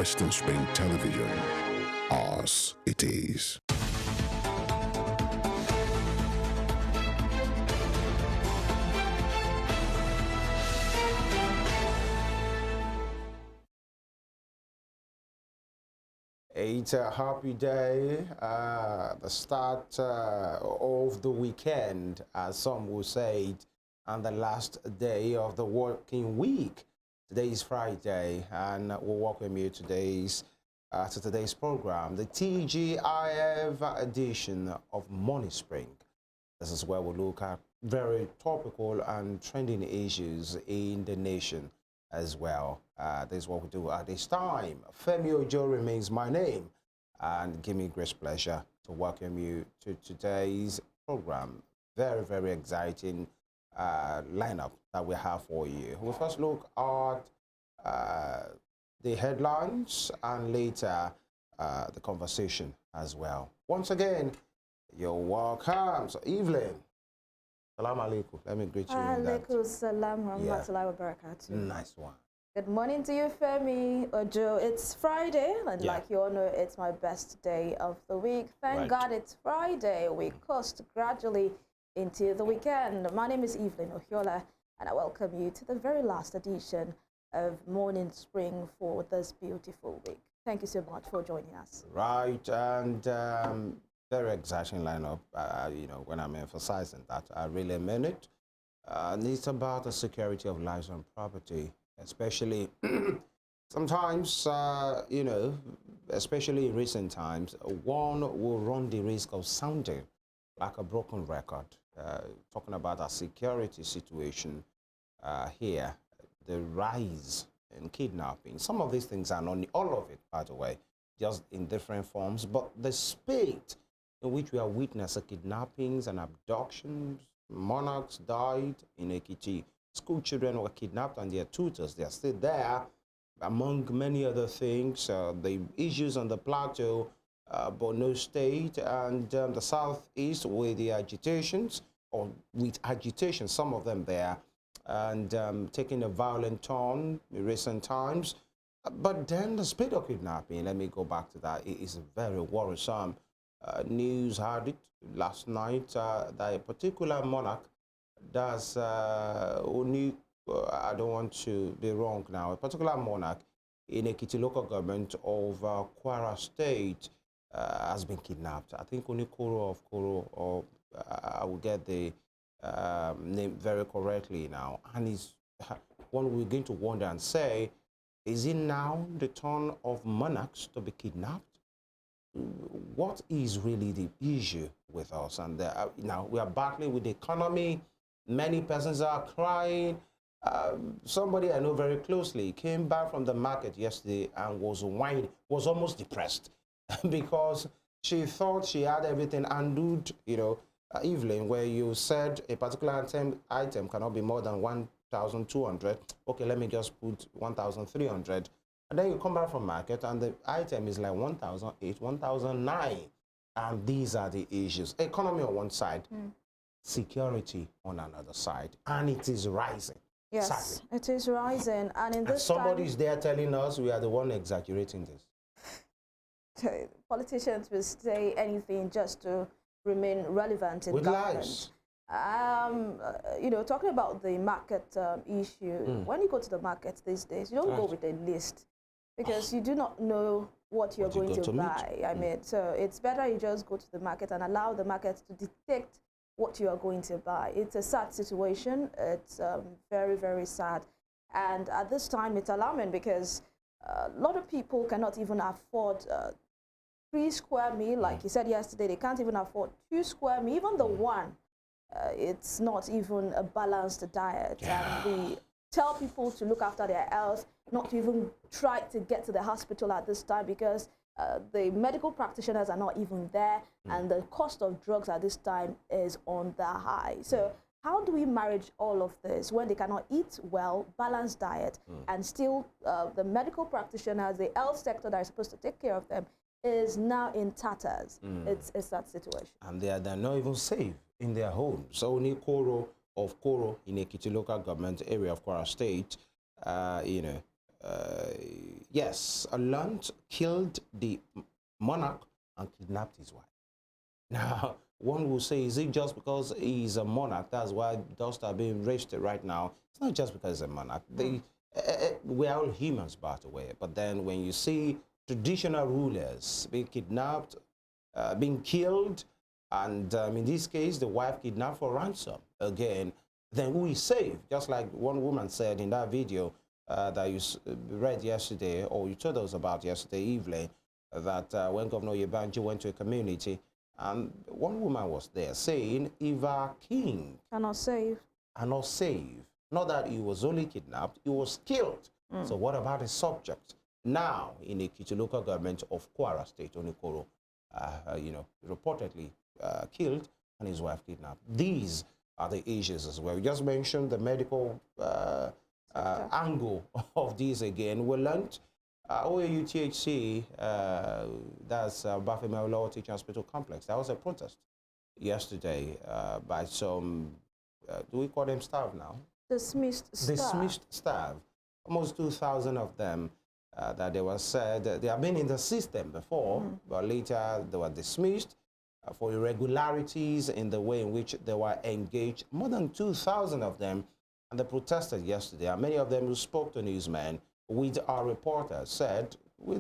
Western Spring Television. Ours it is. It's a happy day, the start of the weekend, as some will say it, and the last day of the working week. Today is Friday, and we'll welcome you to today's program, the TGIF edition of Morning Spring. This is where we look at very topical and trending issues in the nation as well. This is what we do at this time. Femi Ojo remains my name, and give me great pleasure to welcome you to today's program. Very, very exciting lineup that we have for you. We'll first look at the headlines and later the conversation as well. Once again, you're welcome. So, Evelyn, salam alaikum. Let me greet you. Alaikum salam wa rahmatullahi wa barakatuh. Nice one. Good morning to you, Femi Ojo. It's Friday, and Yeah. like you all know, it's my best day of the week. Thank Right. God it's Friday. We coast gradually into the weekend. My name is Evelyn Ohiola, and I welcome you to the very last edition of Morning Spring for this beautiful week. Thank you so much for joining us. Right, and very exciting lineup. When I'm emphasizing that, I really mean it. And it's about the security of lives and property, especially sometimes, especially in recent times, one will run the risk of sounding like a broken record. Talking about our security situation here, the rise in kidnapping. Some of these things are not all of it, by the way, just in different forms, but the speed in which we are witnessing kidnappings and abductions. Monarchs died in Ekiti. School children were kidnapped and their tutors, they are still there, among many other things. The issues on the plateau, Borno State and the southeast with the agitations, or with agitation, some of them there, and taking a violent turn in recent times. But then the speed of kidnapping, let me go back to that, it is very worrisome. News had it last night that a particular monarch does only, I don't want to be wrong now, a particular monarch in Ekiti local government of Kwara State has been kidnapped. I think only Koro of Koro, or I will get the name very correctly now. And it's one we're going to wonder and say, is it now the turn of monarchs to be kidnapped? What is really the issue with us? And now we are battling with the economy. Many persons are crying. Somebody I know very closely came back from the market yesterday and was whining, was almost depressed because she thought she had everything handled. Evelyn, where you said a particular item cannot be more than 1,200. Okay, let me just put 1,300. And then you come back from market and the item is like 1,008, 1,009. And these are the issues. Economy on one side, security on another side. And it is rising. Yes, sadly. it is rising. And in this somebody time, is there telling us we are the one exaggerating this. politicians will say anything just to remain relevant in With government. lies. Talking about the market issue, when you go to the market these days, you don't go with a list because you do not know what you're going to buy. I mean, so it's better you just go to the market and allow the market to detect what you are going to buy. It's a sad situation. It's very, very sad. And at this time, it's alarming because a lot of people cannot even afford 3 square meal. Like you said yesterday, they can't even afford 2 square meal, even the one. It's not even a balanced diet. And we tell people to look after their health, not to even try to get to the hospital at this time because the medical practitioners are not even there, and the cost of drugs at this time is on the high. So how do we manage all of this when they cannot eat well, balanced diet, and still the medical practitioners, the health sector that is supposed to take care of them is now in tatters? It's that situation. And they're not even safe in their homes. So only Koro in Ekiti local government area of Kwara State, yes, a lunch killed the monarch and kidnapped his wife. Now, one will say, is it just because he's a monarch? That's why those are being arrested right now. It's not just because he's a monarch. We are all humans, by the way. But then when you see traditional rulers being kidnapped, being killed, and in this case, the wife kidnapped for ransom, again, then who is safe? Just like one woman said in that video that you read yesterday, or you told us about yesterday evening, that when Governor Yebanji went to a community, and one woman was there saying, if our king cannot save, not that he was only kidnapped, he was killed. So what about his subjects? Now, in Ekiti local government of Kwara State, Onikoro, reportedly killed and his wife kidnapped. These are the issues as well. We just mentioned the medical angle of these again. We learned OAUTHC, that's Bafemau Law Teaching Hospital Complex. That was a protest yesterday by some, do we call them staff now? Dismissed staff. Almost 2,000 of them that they were said they have been in the system before, but later they were dismissed for irregularities in the way in which they were engaged. More than 2,000 of them, and they protested yesterday. And many of them who spoke to newsmen with our reporters said, we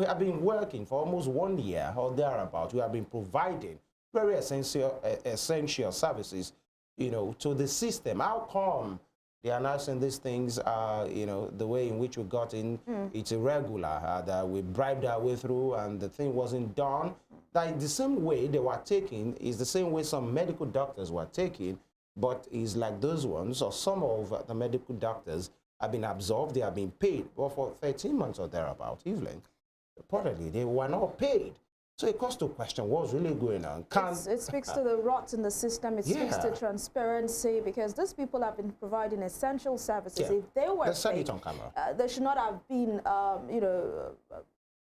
have been working for almost 1 year or thereabout. We have been providing very essential services, to the system. How come they are not saying these things, the way in which we got in, it's irregular, that we bribed our way through and the thing wasn't done? That the same way they were taking is the same way some medical doctors were taking, but it's like those ones, or some of the medical doctors have been absolved, they have been paid, but for 13 months or thereabout, Evelyn, reportedly, they were not paid. So it calls to question what's really going on. It speaks to the rot in the system. It speaks to transparency, because these people have been providing essential services. If they were paid, it on camera. They should not have been,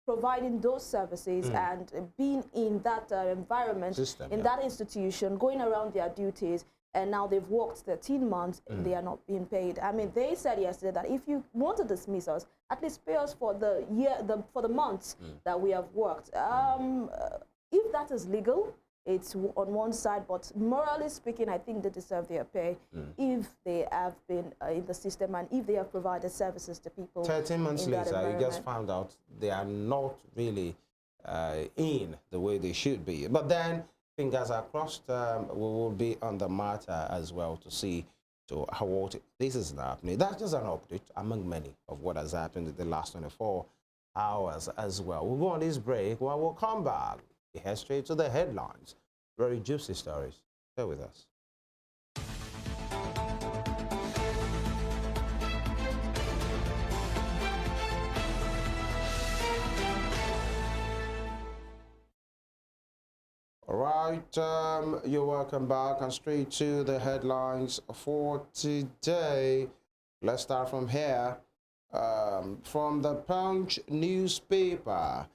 providing those services and being in that environment, that institution, going around their duties. And now they've worked 13 months and they are not being paid. I mean, they said yesterday that if you want to dismiss us, at least pay us for the year, for the months that we have worked. If that is legal, it's on one side, but morally speaking, I think they deserve their pay if they have been in the system and if they have provided services to people. 13 months later, you just found out they are not really in the way they should be. But then, fingers are crossed, we will be on the matter as well to see how this is happening. That's just an update among many of what has happened in the last 24 hours as well. We'll go on this break. When we'll come back, we head straight to the headlines. Very juicy stories. Stay with us. All right, you're welcome back and straight to the headlines for today. Let's start from here. From the Punch newspaper,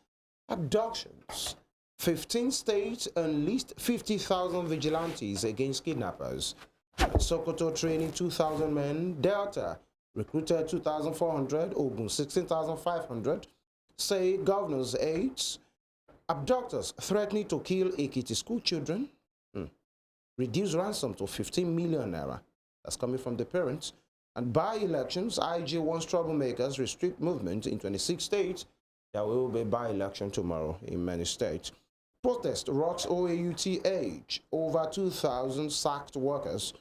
abductions. 15 states unleashed 50,000 vigilantes against kidnappers. Sokoto training 2,000 men. Delta recruited 2,400. Ogun 16,500. Say governors' aides. Abductors threatening to kill Ekiti school children. Reduce ransom to 15 million naira. That's coming from the parents. And by-elections, IG wants troublemakers restrict movement in 26 states. There will be by-election tomorrow in many states. Protest rocks OAUTH. Over 2,000 sacked workers.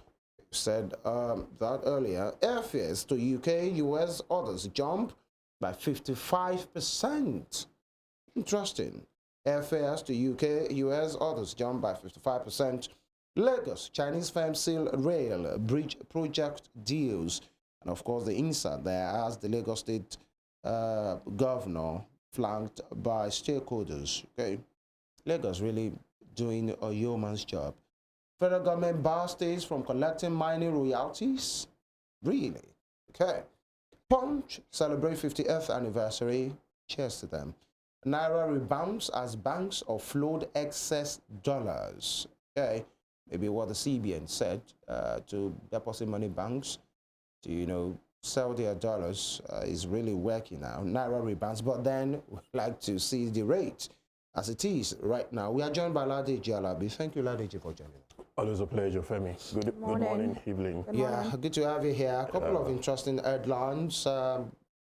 Said that earlier. Airfares to UK, US, others jump by 55%. Interesting. Airfares to UK, US, others jump by 55%. Lagos, Chinese firms seal rail bridge project deals. And of course, the inside there as the Lagos State governor flanked by stakeholders. Okay, Lagos really doing a yeoman's job. Federal government bar states from collecting mining royalties. Really? Okay. Punch celebrate 50th anniversary. Cheers to them. Naira rebounds as banks offload excess dollars. Okay, maybe what the CBN said to deposit money banks to sell their dollars is really working now. Naira rebounds, but then we'd like to see the rate as it is right now. We are joined by Ladeji Alabi. Thank you, Ladeji, for joining us. Always a pleasure, Femi. Good morning, evening. Yeah, good to have you here. A couple of interesting headlines.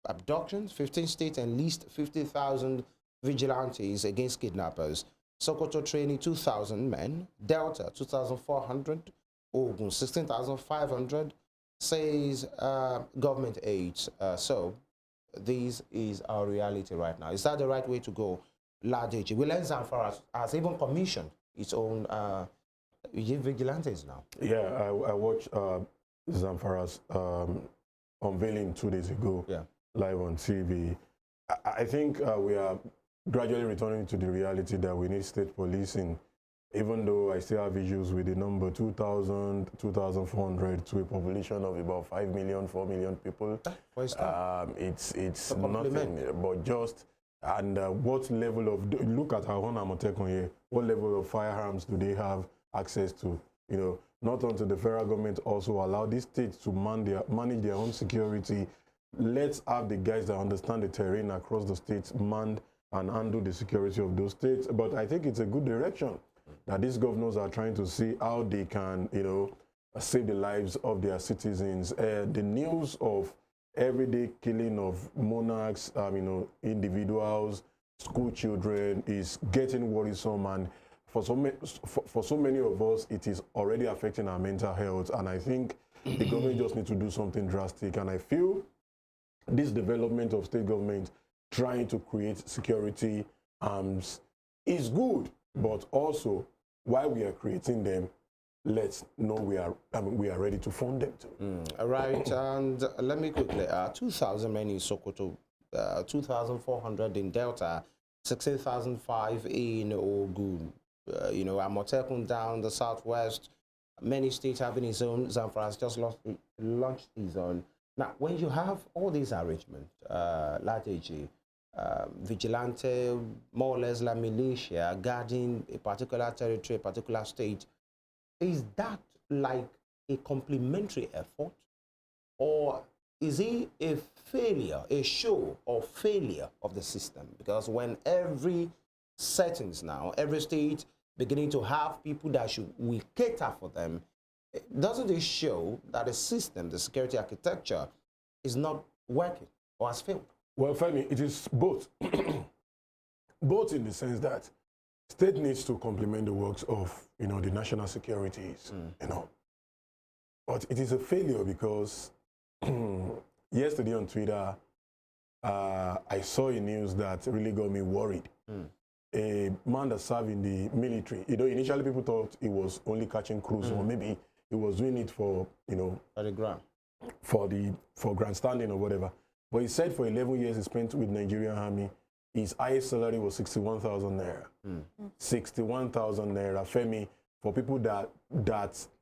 Abductions, 15 states enlist 50,000 vigilantes against kidnappers. Sokoto training 2,000 men. Delta 2,400. Ogun 16,500. Says government aids. So this is our reality right now. Is that the right way to go? Ladeji, we learned Zamfara has even commissioned its own vigilantes now. Yeah, I watched Zamfara's unveiling 2 days ago, live on TV. I think we are gradually returning to the reality that we need state policing, even though I still have issues with the number 2,000, 2,400 to a population of about 5 million, 4 million people. It's nothing, but just, and what level of, look at our own Amotekun here, what level of firearms do they have access to? You know, not only the federal government also allow these states to manage their own security. Let's have the guys that understand the terrain across the states manned and handle the security of those states. But I think it's a good direction that these governors are trying to see how they can, you know, save the lives of their citizens. The news of everyday killing of monarchs, you know, individuals, school children is getting worrisome, and for so many of us, it is already affecting our mental health. And I think the government just needs to do something drastic. And I feel this development of state government trying to create security arms is good, but also while we are creating them, let's know we are ready to fund them too. Right, and let me quickly, 2,000 men in Sokoto, 2,400 in Delta, 16,005 in Ogun. You know, Amotekun down the southwest, many states having its own. Zamfara has just launched its own. Now, when you have all these arrangements, Ladeji, vigilante, more or less like militia, guarding a particular territory, a particular state, is that like a complementary effort? Or is it a failure, a show of failure of the system? Because when every settings now, every state beginning to have people that we cater for them, doesn't it show that the system, the security architecture, is not working or has failed? Well, Femi, it is both. Both in the sense that state needs to complement the works of, you know, the national securities, you know. But it is a failure because yesterday on Twitter, I saw a news that really got me worried. A man that served in the military, you know, initially people thought he was only catching crews, or maybe he was doing it for, you know, For the ground. for grandstanding or whatever. But he said for 11 years he spent with Nigerian Army, his highest salary was 61,000 naira. 61,000 naira, Femi, for people that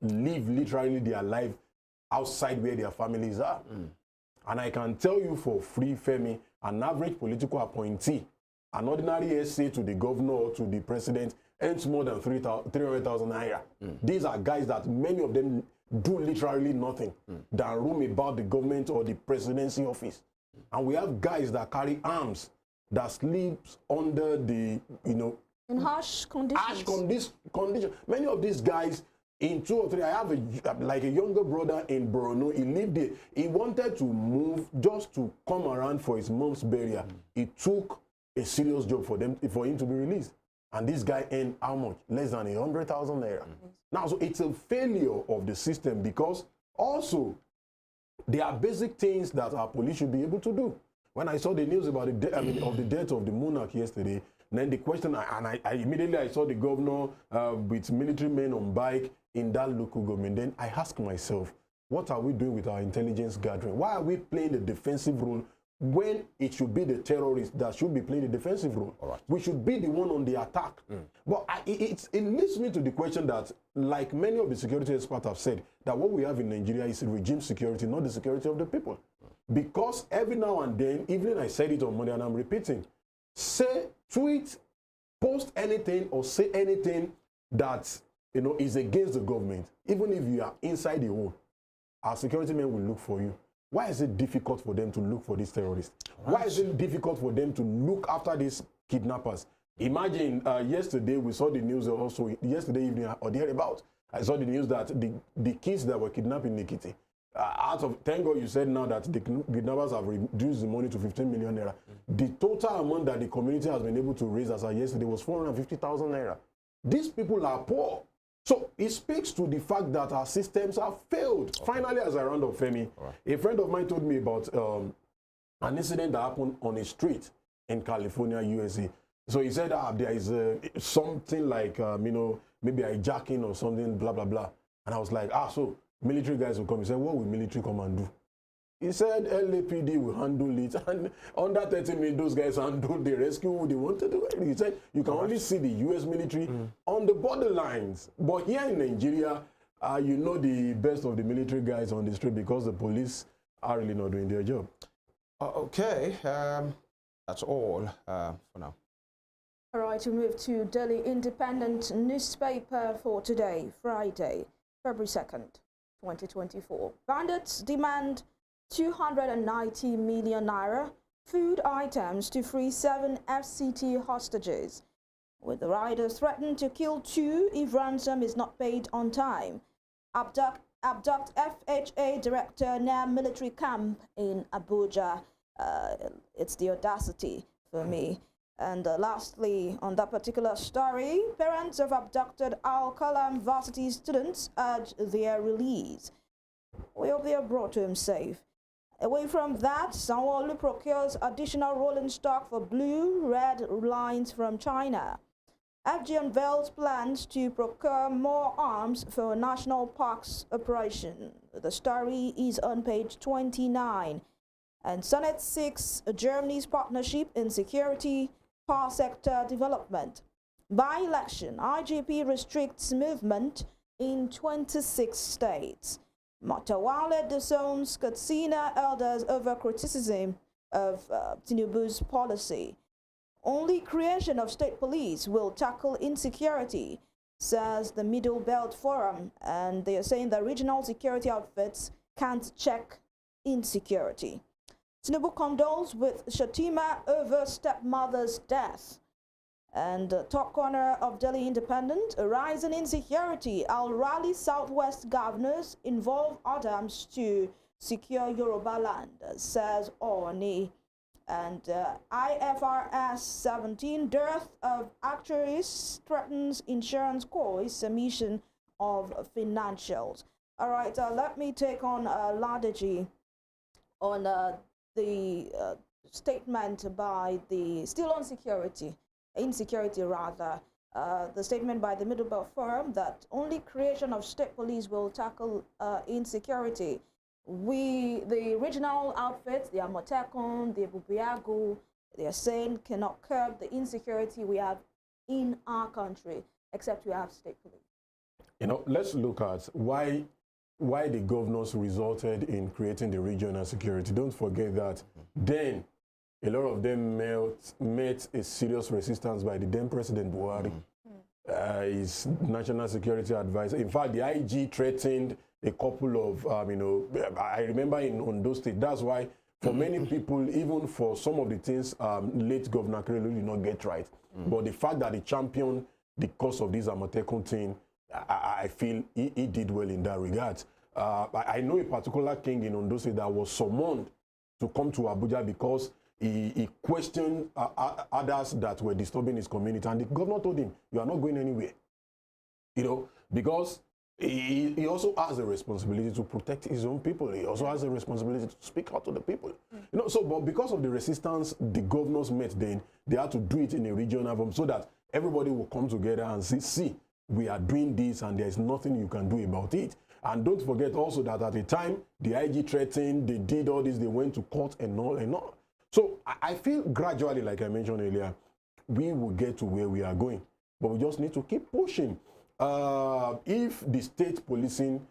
live literally their life outside where their families are. And I can tell you for free, Femi, an average political appointee, an ordinary essay to the governor or to the president, earns more than 300,000 naira. These are guys that many of them do literally nothing than roam about the government or the presidency office. And we have guys that carry arms, that sleeps under the, you know, in harsh conditions. Condition. Many of these guys, in 2 or 3, I have a younger brother in Borno. He lived there. He wanted to move just to come around for his mom's burial. It took a serious job for him to be released. And this guy earned how much? Less than 100,000 naira. Now, so it's a failure of the system, because also there are basic things that our police should be able to do. When I saw the news about of the death of the monarch yesterday, then the question, I immediately saw the governor with military men on bike in that local government. Then I asked myself, what are we doing with our intelligence gathering? Why are we playing the defensive role when it should be the terrorists that should be playing the defensive role? All right. We should be the one on the attack. But it leads me to the question that, like many of the security experts have said, that what we have in Nigeria is regime security, not the security of the people. Because every now and then, even I said it on Monday and I'm repeating, say, tweet, post anything or say anything that, you know, is against the government, even if you are inside the hole, our security men will look for you. why is it difficult for them to look for these terrorists? Right. Why is it difficult for them to look after these kidnappers? Imagine yesterday we saw the news also, yesterday evening or thereabout, I saw the news that the kids that were kidnapped in Nikiti, thank God you said now that the kidnappers have reduced the money to 15 million naira. The total amount that the community has been able to raise as of yesterday was 450,000 naira. These people are poor. So it speaks to the fact that our systems have failed. Okay. Finally, as I round up, Femi, a friend of mine told me about an incident that happened on a street in California, USA. So he said there is something like, maybe hijacking or something, blah, blah, blah. And I was like, so military guys will come. He said, what will military come and do? He said LAPD will handle it, and under 30 minutes, those guys handle the rescue what they want to do. He said you can only see the U.S. military on the borderlines. But here in Nigeria, you know the best of the military guys on the street because the police are really not doing their job. Okay, that's all for now. All right, we move to Delhi Independent newspaper for today, Friday, February 2nd, 2024. Bandits demand 290 million naira food items to free 7 FCT hostages, with the riders threatened to kill 2 if ransom is not paid on time. Abduct FHA director near military camp in Abuja. It's the audacity for me. And lastly, on that particular story, parents of abducted Al-Kalam varsity students urge their release. We hope they are brought to him safe. Away from that, Sanwo-Olu procures additional rolling stock for blue, red lines from China. FG unveils plans to procure more arms for National Parks operation. The story is on page 29. And Senate seeks Germany's partnership in security, power sector development. By-election, IGP restricts movement in 26 states. Matawale disowns Katsina elders over criticism of Tinubu's policy. Only creation of state police will tackle insecurity, says the Middle Belt Forum, and they are saying that regional security outfits can't check insecurity. Tinubu condoles with Shatima over stepmother's death. And top corner of Delhi Independent, a rise in insecurity. I'll rally Southwest governors, involve Adams to secure Yoruba land, says Oni. And IFRS 17, dearth of actuaries threatens insurance course submission of financials. All right, let me take on Ladeji on the statement by the, still on insecurity rather, the statement by the Middle Belt Forum that only creation of state police will tackle insecurity. The regional outfits, the Amotekun, the Bubiagu, they are saying cannot curb the insecurity we have in our country, except we have state police. You know, let's look at why the governors resulted in creating the regional security. Don't forget that then a lot of them met a serious resistance by the then President Buhari, his national security advisor. In fact, the IG threatened a couple of, I remember in Ondo State. That's why for many people, even for some of the things late Governor Akerelu did not get right. But the fact that he championed the cause of this Amotekun thing, I feel he did well in that regard. I know a particular king in Ondo State that was summoned to come to Abuja because he questioned others that were disturbing his community, and the governor told him, "You are not going anywhere." You know, because he also has a responsibility to protect his own people. He also has a responsibility to speak out to the people. You know, so but because of the resistance the governors met, then they had to do it in a regional form so that everybody will come together and see, we are doing this, and there is nothing you can do about it. And don't forget also that at the time the IG threatened, they did all this, they went to court and all and all. So I feel gradually, like I mentioned earlier, we will get to where we are going. But we just need to keep pushing. If the state policing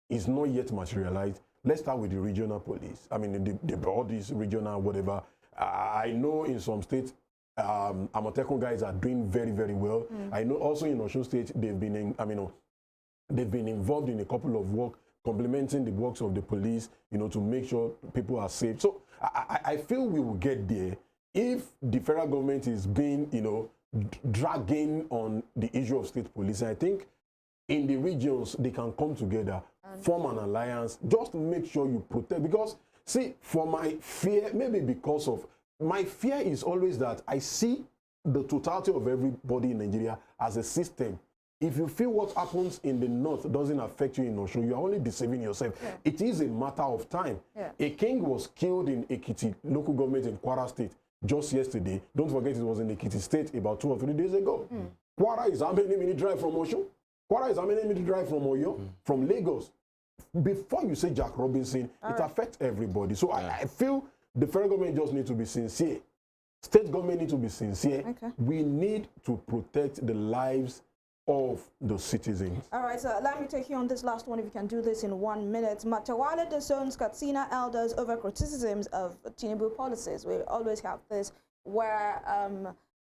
is not yet materialized, let's start with the regional police. I mean, all these regional whatever. I know in some states, Amotekun guys are doing very, very well. I know also in Osun State, they've been involved in a couple of work complementing the works of the police, you know, to make sure people are safe. So I feel we will get there if the federal government is being, you know, dragging on the issue of state police. I think in the regions, they can come together, form an alliance, just to make sure you protect. Because, see, for my fear, maybe because of, my fear is always that I see the totality of everybody in Nigeria as a system. If you feel what happens in the north doesn't affect you in Osho, you are only deceiving yourself. Yeah. It is a matter of time. Yeah. A king was killed in Ekiti local government in Kwara State just yesterday. Don't forget it was in Ekiti State about 2 or 3 days ago. Kwara is how many minute drive from Osho? Kwara is how many minute drive from Oyo? From Lagos. Before you say Jack Robinson, it affects everybody. So I feel the federal government just needs to be sincere. State government need to be sincere. We need to protect the lives of the citizens. All right, so let me take you on this last one if you can do this in 1 minute. Matawale disowns Katsina elders over criticisms of Tinubu policies. We always have this where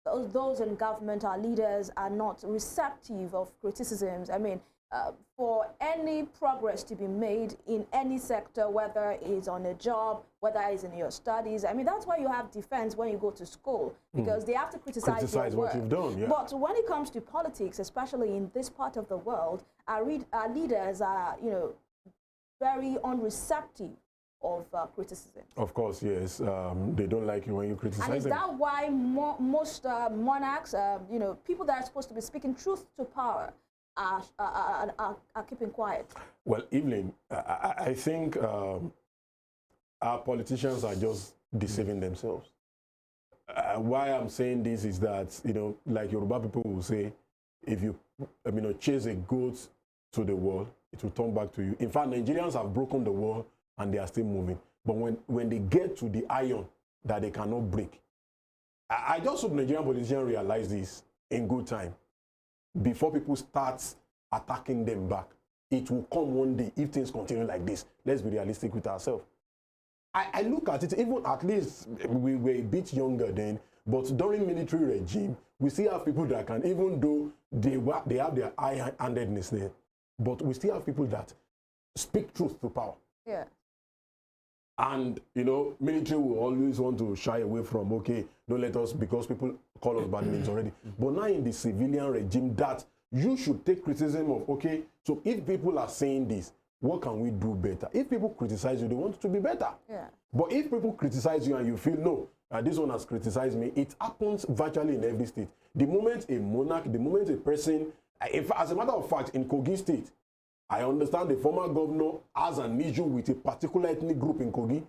those in government, our leaders, are not receptive of criticisms. I mean, for any progress to be made in any sector, whether it's on a job, whether it's in your studies, I mean, that's why you have defense when you go to school, because they have to criticize your work. What you've done. Yeah. But when it comes to politics, especially in this part of the world, our leaders are, you know, very unreceptive of criticism. Of course, yes. They don't like you when you criticize them. And is that why most monarchs, you know, people that are supposed to be speaking truth to power, are keeping quiet? Well, Evelyn, I think our politicians are just deceiving themselves. Why I'm saying this is that, you know, like Yoruba people will say, if you, you know, chase a goat to the wall, it will turn back to you. In fact, Nigerians have broken the wall and they are still moving. But when they get to the iron that they cannot break, I just hope Nigerian politicians realize this in good time, before people start attacking them back. It will come one day if things continue like this. Let's be realistic with ourselves. I look at it, even at least we were a bit younger then, but during military regime, we still have people that can, even though they have their high-handedness there, but we still have people that speak truth to power. Yeah. And, you know, military will always want to shy away from, okay, don't let us, because people call us bad names already. But now in the civilian regime, that you should take criticism of, okay, so if people are saying this, what can we do better? If people criticize you, they want it to be better. Yeah. But if people criticize you and you feel, no, this one has criticized me, it happens virtually in every state. The moment a monarch, the moment a person, as a matter of fact, in Kogi State, I understand the former governor has an issue with a particular ethnic group in Kogi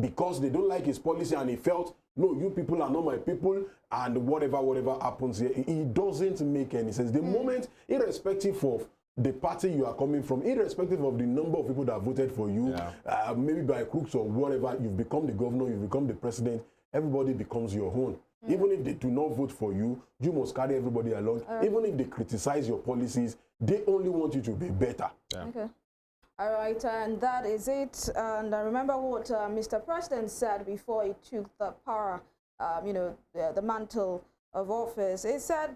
because they don't like his policy, and he felt, no, you people are not my people, and whatever happens here, it doesn't make any sense. The moment, irrespective of the party you are coming from, irrespective of the number of people that voted for you, maybe by crooks or whatever, you've become the governor, you've become the president, everybody becomes your own. Even if they do not vote for you, you must carry everybody along. Even if they criticize your policies, they only want you to be better. Yeah. Okay. All right, and that is it. And I remember what Mr. President said before he took the power, you know, the mantle of office. He said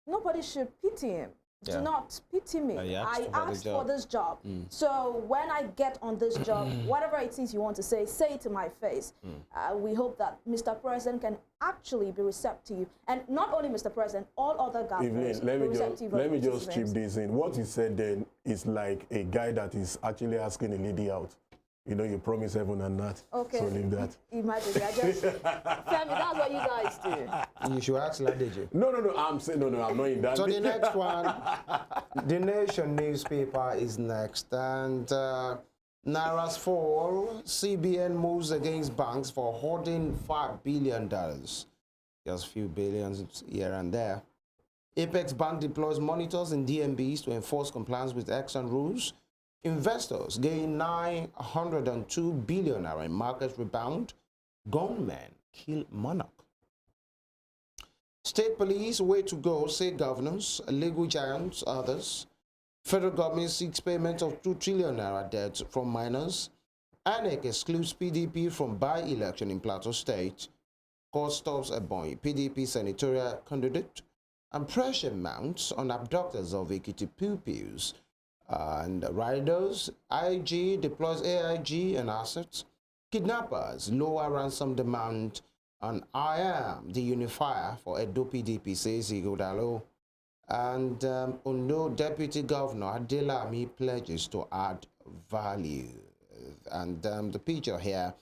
nobody should pity him. Yeah. Do not pity me. I asked for this job. So when I get on this job, whatever it is you want to say it to my face. We hope that Mr. President can actually be receptive. And not only Mr. President, all other governments. Evelyn, let me just chip this in. What he said then is like a guy that is actually asking a lady out. You know, you promise heaven and that. Okay. So leave that. Imagine, I just tell me that's what you guys do. You should ask Ladeji. No. I'm saying no. I'm not in that. So the next one, The Nation newspaper is next, and Naira's fall. CBN moves against banks for hoarding $5 billion. Just a few billions here and there. Apex Bank deploys monitors in DMBs to enforce compliance with Exxon rules. Investors gain $902 billion in market rebound. Gunmen kill monarch. State police way to go, say governors, legal giants, others. Federal government seeks payment of $2 trillion debt from minors. INEC excludes PDP from by-election in Plateau State. Court stops Ebonyi PDP senatorial candidate. And pressure mounts on abductors of Ekiti pupils. And riders, IG deploys AIG and assets. Kidnappers lower ransom demand. And I am the unifier for Edo PDP, says Igodalo. And Ondo Deputy Governor Adelami pledges to add value. And the picture here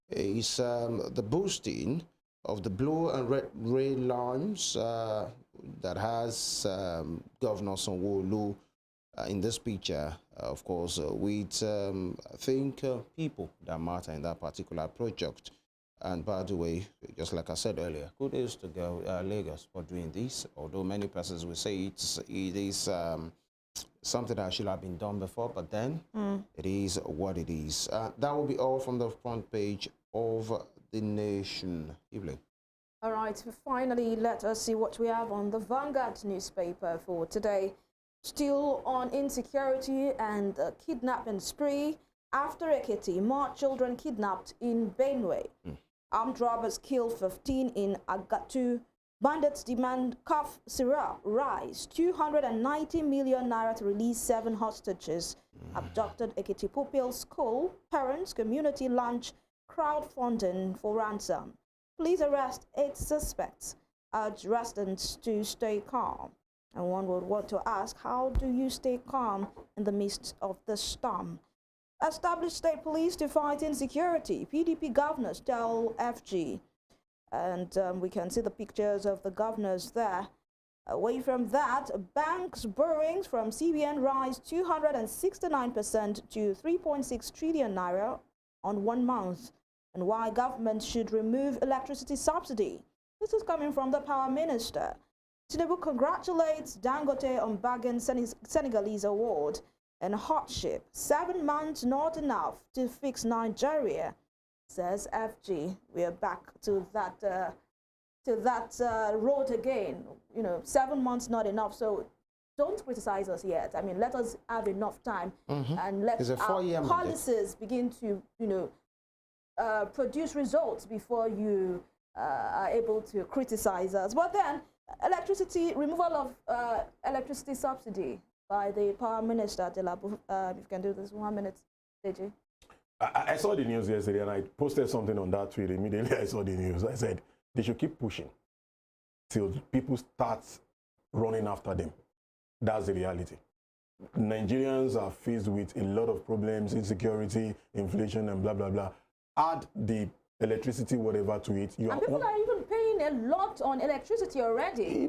is the boosting of the blue and red rail lines that has Governor Sanwo-Olu in this picture, of course, with I think people that matter in that particular project. And by the way, just like I said earlier, kudos to Lagos for doing this, although many persons will say it is something that should have been done before, but then it is what it is. That will be all from the front page of The Nation. Evelyn. All right, finally, let us see what we have on the Vanguard newspaper for today. Still on insecurity and kidnapping spree. After Ekiti, more children kidnapped in Benue. Armed robbers kill 15 in Agatu. Bandits demand CAF Sira rise. 290 million naira to release 7 hostages. Abducted Ekiti Pupil School. Parents, community launch crowdfunding for ransom. Police arrest 8 suspects. Urge residents to stay calm. And one would want to ask, how do you stay calm in the midst of the storm? Establish state police to fight insecurity. PDP governors tell FG. And we can see the pictures of the governors there. Away from that, banks' borrowings from CBN rise 269% to 3.6 trillion naira on 1 month. And why government should remove electricity subsidy. This is coming from the power minister. Tinubu congratulates Dangote on bagging Senegalese award. And hardship, 7 months not enough to fix Nigeria, says FG. We are back to that road again. 7 months not enough. So don't criticize us yet. I mean, let us have enough time and let our policies begin to, produce results before you are able to criticize us. But then, removal of electricity subsidy by the power minister, Delabu. If you can do this 1 minute, Deji. I saw the news yesterday and I posted something on that tweet. Immediately I saw the news. I said they should keep pushing till people start running after them. That's the reality. Nigerians are faced with a lot of problems, insecurity, inflation, and blah, blah, blah. Add the electricity, whatever, to it. And people are even paying a lot on electricity already.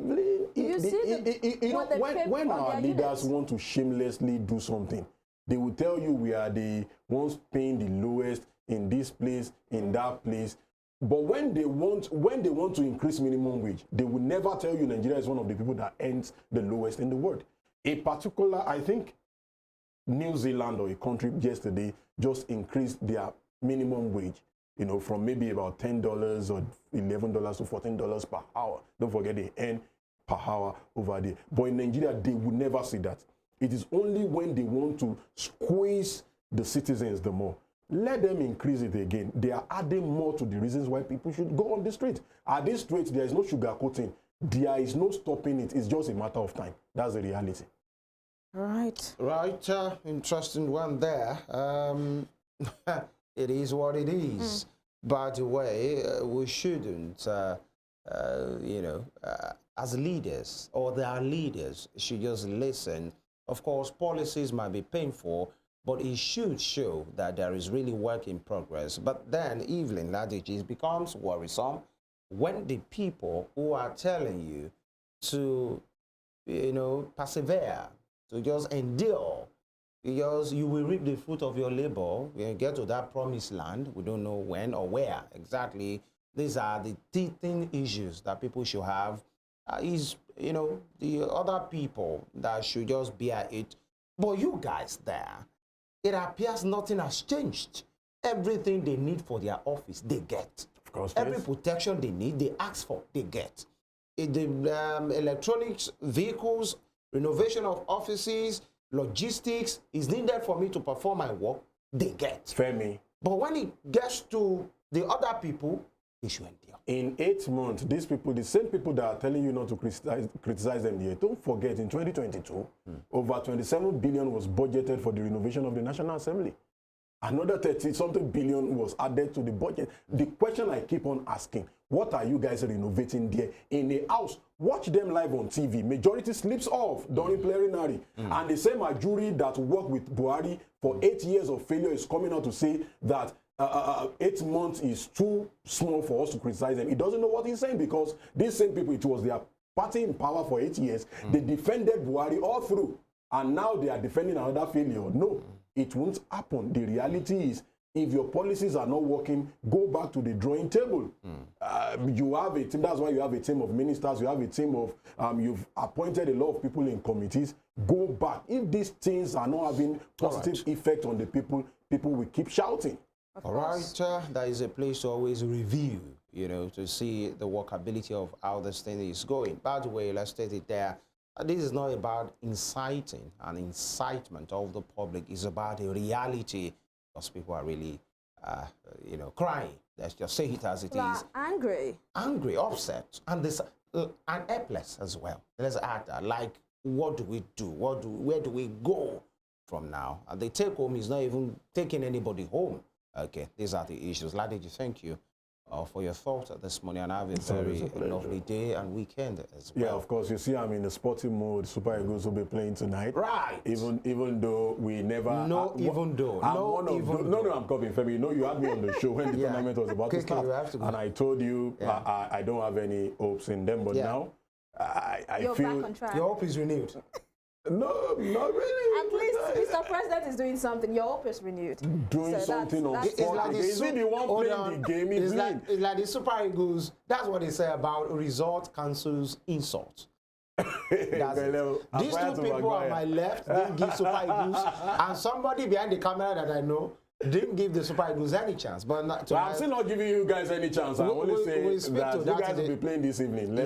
When our leaders want to shamelessly do something, they will tell you we are the ones paying the lowest in this place, in that place. But when they want to increase minimum wage, they will never tell you Nigeria is one of the people that earns the lowest in the world. A particular, I think, New Zealand or a country yesterday just increased their minimum wage, from maybe about $10 or $11 to $14 per hour. Don't forget they earn per hour over there. But in Nigeria, they would never see that. It is only when they want to squeeze the citizens the more. Let them increase it again. They are adding more to the reasons why people should go on the street. At this street, there is no sugarcoating. There is no stopping it. It's just a matter of time. That's the reality. Right. Right. Interesting one there. It is what it is. By the way, we shouldn't, as leaders, or their leaders should just listen. Of course, policies might be painful, but it should show that there is really work in progress. But then, Evelyn Ladiji, it becomes worrisome when the people who are telling you to, persevere, to just endure, because you will reap the fruit of your labor. You get to that promised land. We don't know when or where exactly. These are the teething issues that people should have. The other people that should just bear it. But you guys there, it appears nothing has changed. Everything they need for their office, they get. Of course, every protection they need, they ask for, they get. The electronics, vehicles, renovation of offices, logistics is needed for me to perform my work, they get. Femi. But when it gets to the other people, they should endure. In 8 months, these people, the same people that are telling you not to criticize them here, don't forget, in 2022, over 27 billion was budgeted for the renovation of the National Assembly. Another 30-something billion was added to the budget. The question I keep on asking, what are you guys renovating there in a house? Watch them live on TV. Majority slips off during plenary. And the same jury that worked with Buhari for 8 years of failure is coming out to say that 8 months is too small for us to criticize them. He doesn't know what he's saying, because these same people, it was their party in power for 8 years. They defended Buhari all through. And now they are defending another failure. No, it won't happen. The reality is, if your policies are not working, go back to the drawing table. You have a team. That's why you have a team of ministers. You have a team of, you've appointed a lot of people in committees. Go back. If these things are not having positive effect on the people, people will keep shouting. All right, there is a place to always review, you know, to see the workability of how this thing is going. By the way, let's state it there. This is not about inciting and incitement of the public. It's about the reality, because people are really, you know, crying. Let's just say it as it is. Angry. Angry, upset, and this, and helpless as well. Let's add that. Like, what do we do? Where do we go from now? And the take home is not even taking anybody home. Okay, these are the issues. Ladeji, thank you for your thoughts this morning, and have a very lovely day and weekend as well. Yeah, of course. You see, I'm in the sporting mode. Super Eagles will be playing tonight. Right. Even though we never. No, I'm copying Femi. You know, you had me on the show when the tournament was about to start, and I told you I don't have any hopes in them. But now I You're feel back on track. Your hope is renewed. No, not really. At least Mr. President is doing something. Your hope is renewed. Doing something on that's sport. Like Is he the one playing the game? It's like the Super Eagles. That's what they say about result cancels insult. These two people on my left didn't give Super Eagles, and somebody behind the camera that I know didn't give the Super Eagles any chance. But I'm still not giving you guys any chance. I'm only saying that you guys will be playing this evening.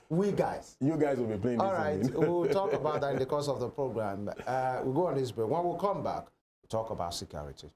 You guys will be playing this evening. All right, we'll talk about that in the course of the program. We'll go on this break. When we come back, we'll talk about security.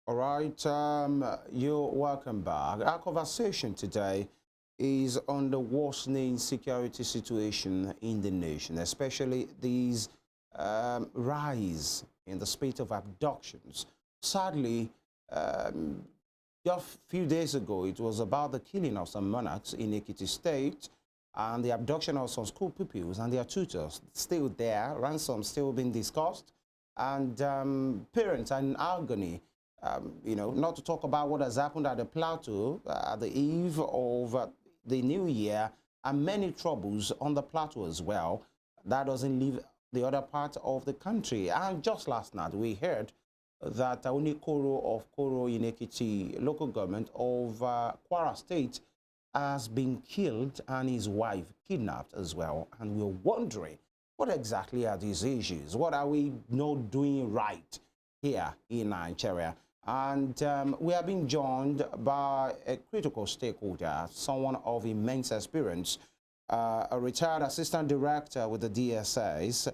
All right, you're welcome back. Our conversation today is on the worsening security situation in the nation, especially these rise in the spate of abductions. Sadly, just a few days ago, it was about the killing of some monarchs in Ekiti State and the abduction of some school pupils and their tutors still there, ransom still being discussed, and parents are in agony. You know, not to talk about what has happened at the plateau at the eve of the new year, and many troubles on the plateau as well. That doesn't leave the other part of the country. And just last night, we heard that Onikoro of Koro in Ekiti local government of Kwara State has been killed and his wife kidnapped as well. And we're wondering, what exactly are these issues? What are we not doing right here in Nigeria? And we are being joined by a critical stakeholder, someone of immense experience, a retired assistant director with the DSAs,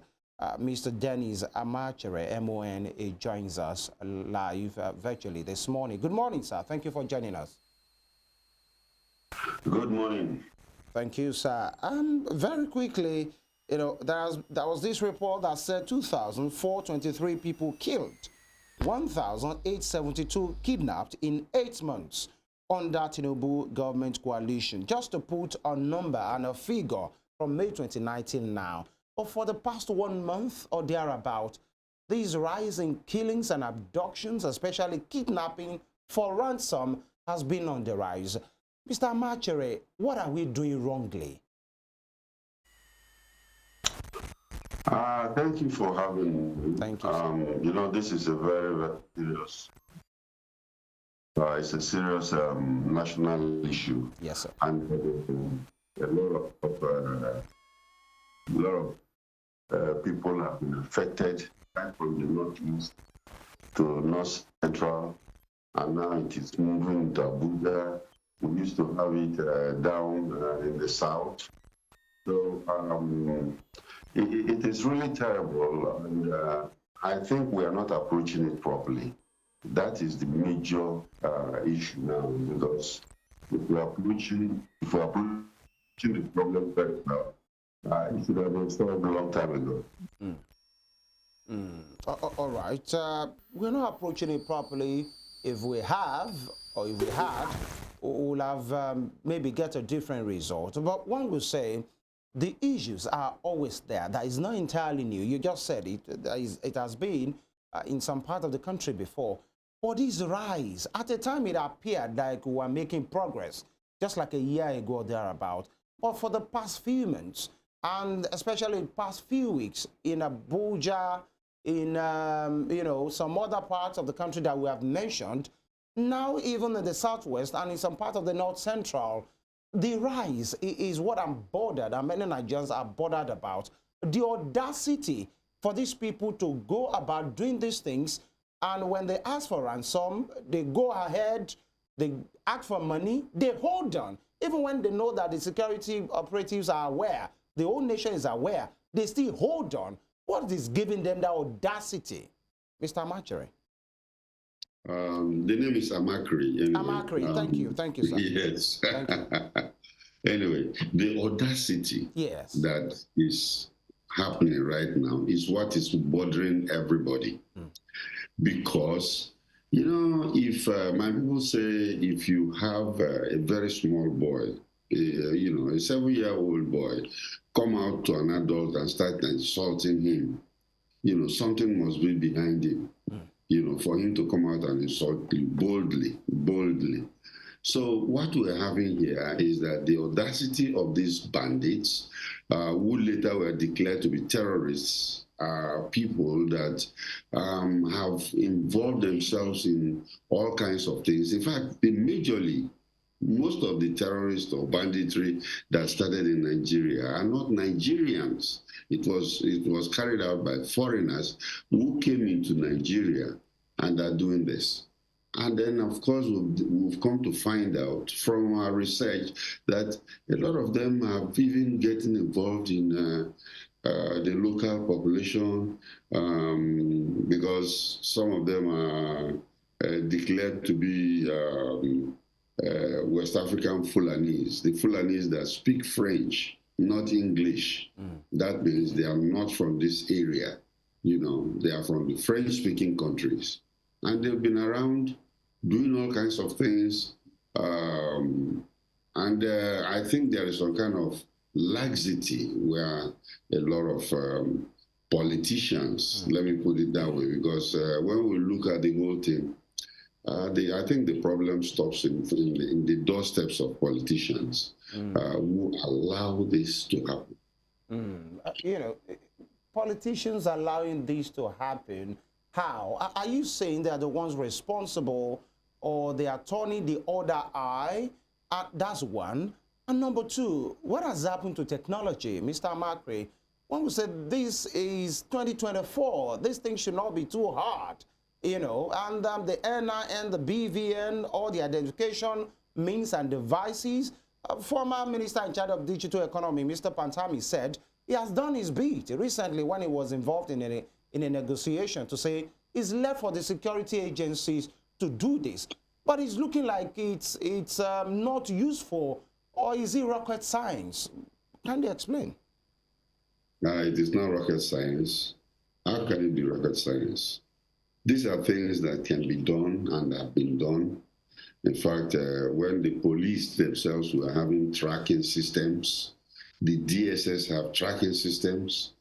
Mr. Dennis Amachere, MON, joins us live virtually this morning. Good morning, sir. Thank you for joining us. Good morning. Thank you, sir. Very quickly, you know, there was this report that said 2,423 people killed, 1,872 kidnapped in 8 months under Tinubu government coalition. Just to put a number and a figure from May 2019 now. But for the past 1 month or thereabout, these rising killings and abductions, especially kidnapping for ransom, has been on the rise. Mr. Machere, what are we doing wrongly? Thank you for having me. Thank you. You know, this is a very, very serious. It's a serious national issue. Yes, sir. And a lot of people have been affected, right from the northeast to north central, and now it is moving to Abuja. We used to have it down in the south. So it is really terrible, and I think we are not approaching it properly. That is the major issue now, because if we are approaching the problem very well, it should have been solved a long time ago. All right. We're not approaching it properly. If we have, or if we had, we'll have maybe get a different result. But one will say the issues are always there. That is not entirely new. You just said it. It has been in some part of the country before. But this rise, at the time it appeared like we were making progress, just like a year ago or thereabout. But for the past few months, and especially the past few weeks in Abuja, in you know, some other parts of the country that we have mentioned, now even in the southwest and in some part of the north central, the rise is what I'm bothered, and many Nigerians are bothered about. The audacity for these people to go about doing these things, and when they ask for ransom, they go ahead, they ask for money, they hold on. Even when they know that the security operatives are aware, the whole nation is aware, they still hold on. What is giving them that audacity? Mr. Machere. The name is Amakri. Anyway. Amakri, thank you, sir. Yes. Thank you. Anyway, the audacity that is happening right now is what is bothering everybody. Because, you know, if my people say if you have a very small boy, you know, a 7-year-old boy, come out to an adult and start insulting him, you know, something must be behind him, you know, for him to come out and insult you boldly. So what we're having here is that the audacity of these bandits, who later were declared to be terrorists, are people that have involved themselves in all kinds of things. In fact, most of the terrorists or banditry that started in Nigeria are not Nigerians. It was carried out by foreigners who came into Nigeria and are doing this. And then, of course, we've come to find out from our research that a lot of them have even getting involved in the local population, because some of them are declared to be West African Fulanis, the Fulanis that speak French, not English. That means they are not from this area. You know, they are from the French-speaking countries. And they've been around doing all kinds of things. I think there is some kind of laxity where a lot of politicians, let me put it that way, because when we look at the whole thing, I think the problem stops in the doorsteps of politicians who allow this to happen. You know, politicians allowing this to happen, how? Are you saying they are the ones responsible, or they are turning the other eye? That's one. And number two, what has happened to technology? Mr. Macri, when we said this is 2024, this thing should not be too hard, you know, and the NIN, the BVN, all the identification means and devices. Former Minister in charge of digital economy, Mr. Pantami, said he has done his bit recently when he was involved in a negotiation to say it's left for the security agencies to do this. But it's looking like it's not useful, or is it rocket science? Can you explain? It is not rocket science. How can it be rocket science? These are things that can be done and have been done. In fact, when the police themselves were having tracking systems, the DSS have tracking systems,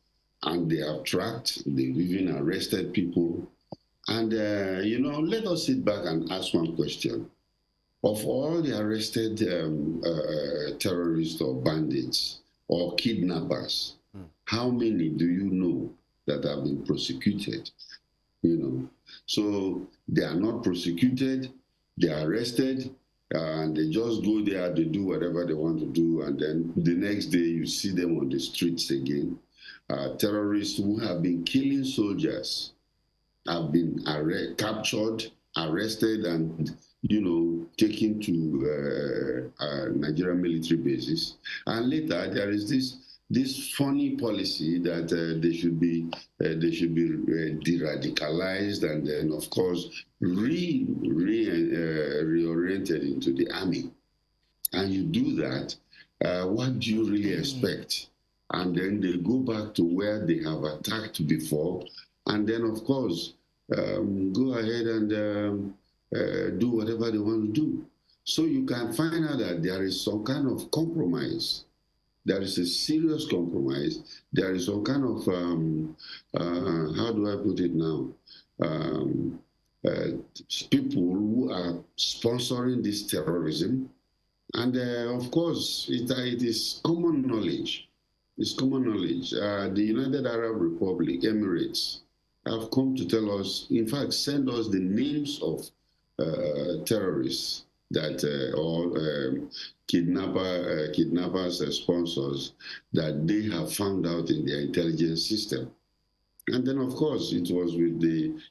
and they have tracked, they've even arrested people. And, let us sit back and ask one question. Of all the arrested terrorists or bandits or kidnappers, how many do you know that have been prosecuted? So they are not prosecuted, they are arrested, and they just go there, they do whatever they want to do, and then the next day you see them on the streets again. Terrorists who have been killing soldiers have been captured, arrested, and taken to Nigerian military bases. And later there is this funny policy that they should be de-radicalized and then, of course, reoriented into the army. And you do that, what do you really expect? And then they go back to where they have attacked before, and then, of course, go ahead and do whatever they want to do. So you can find out that there is some kind of compromise. There is a serious compromise. There is some kind of, how do I put it now? People who are sponsoring this terrorism. And of course, it is common knowledge. It's common knowledge. The United Arab Republic, Emirates, have come to tell us, in fact, send us the names of terrorists that or kidnappers, sponsors that they have found out in their intelligence system. And then, of course, it was with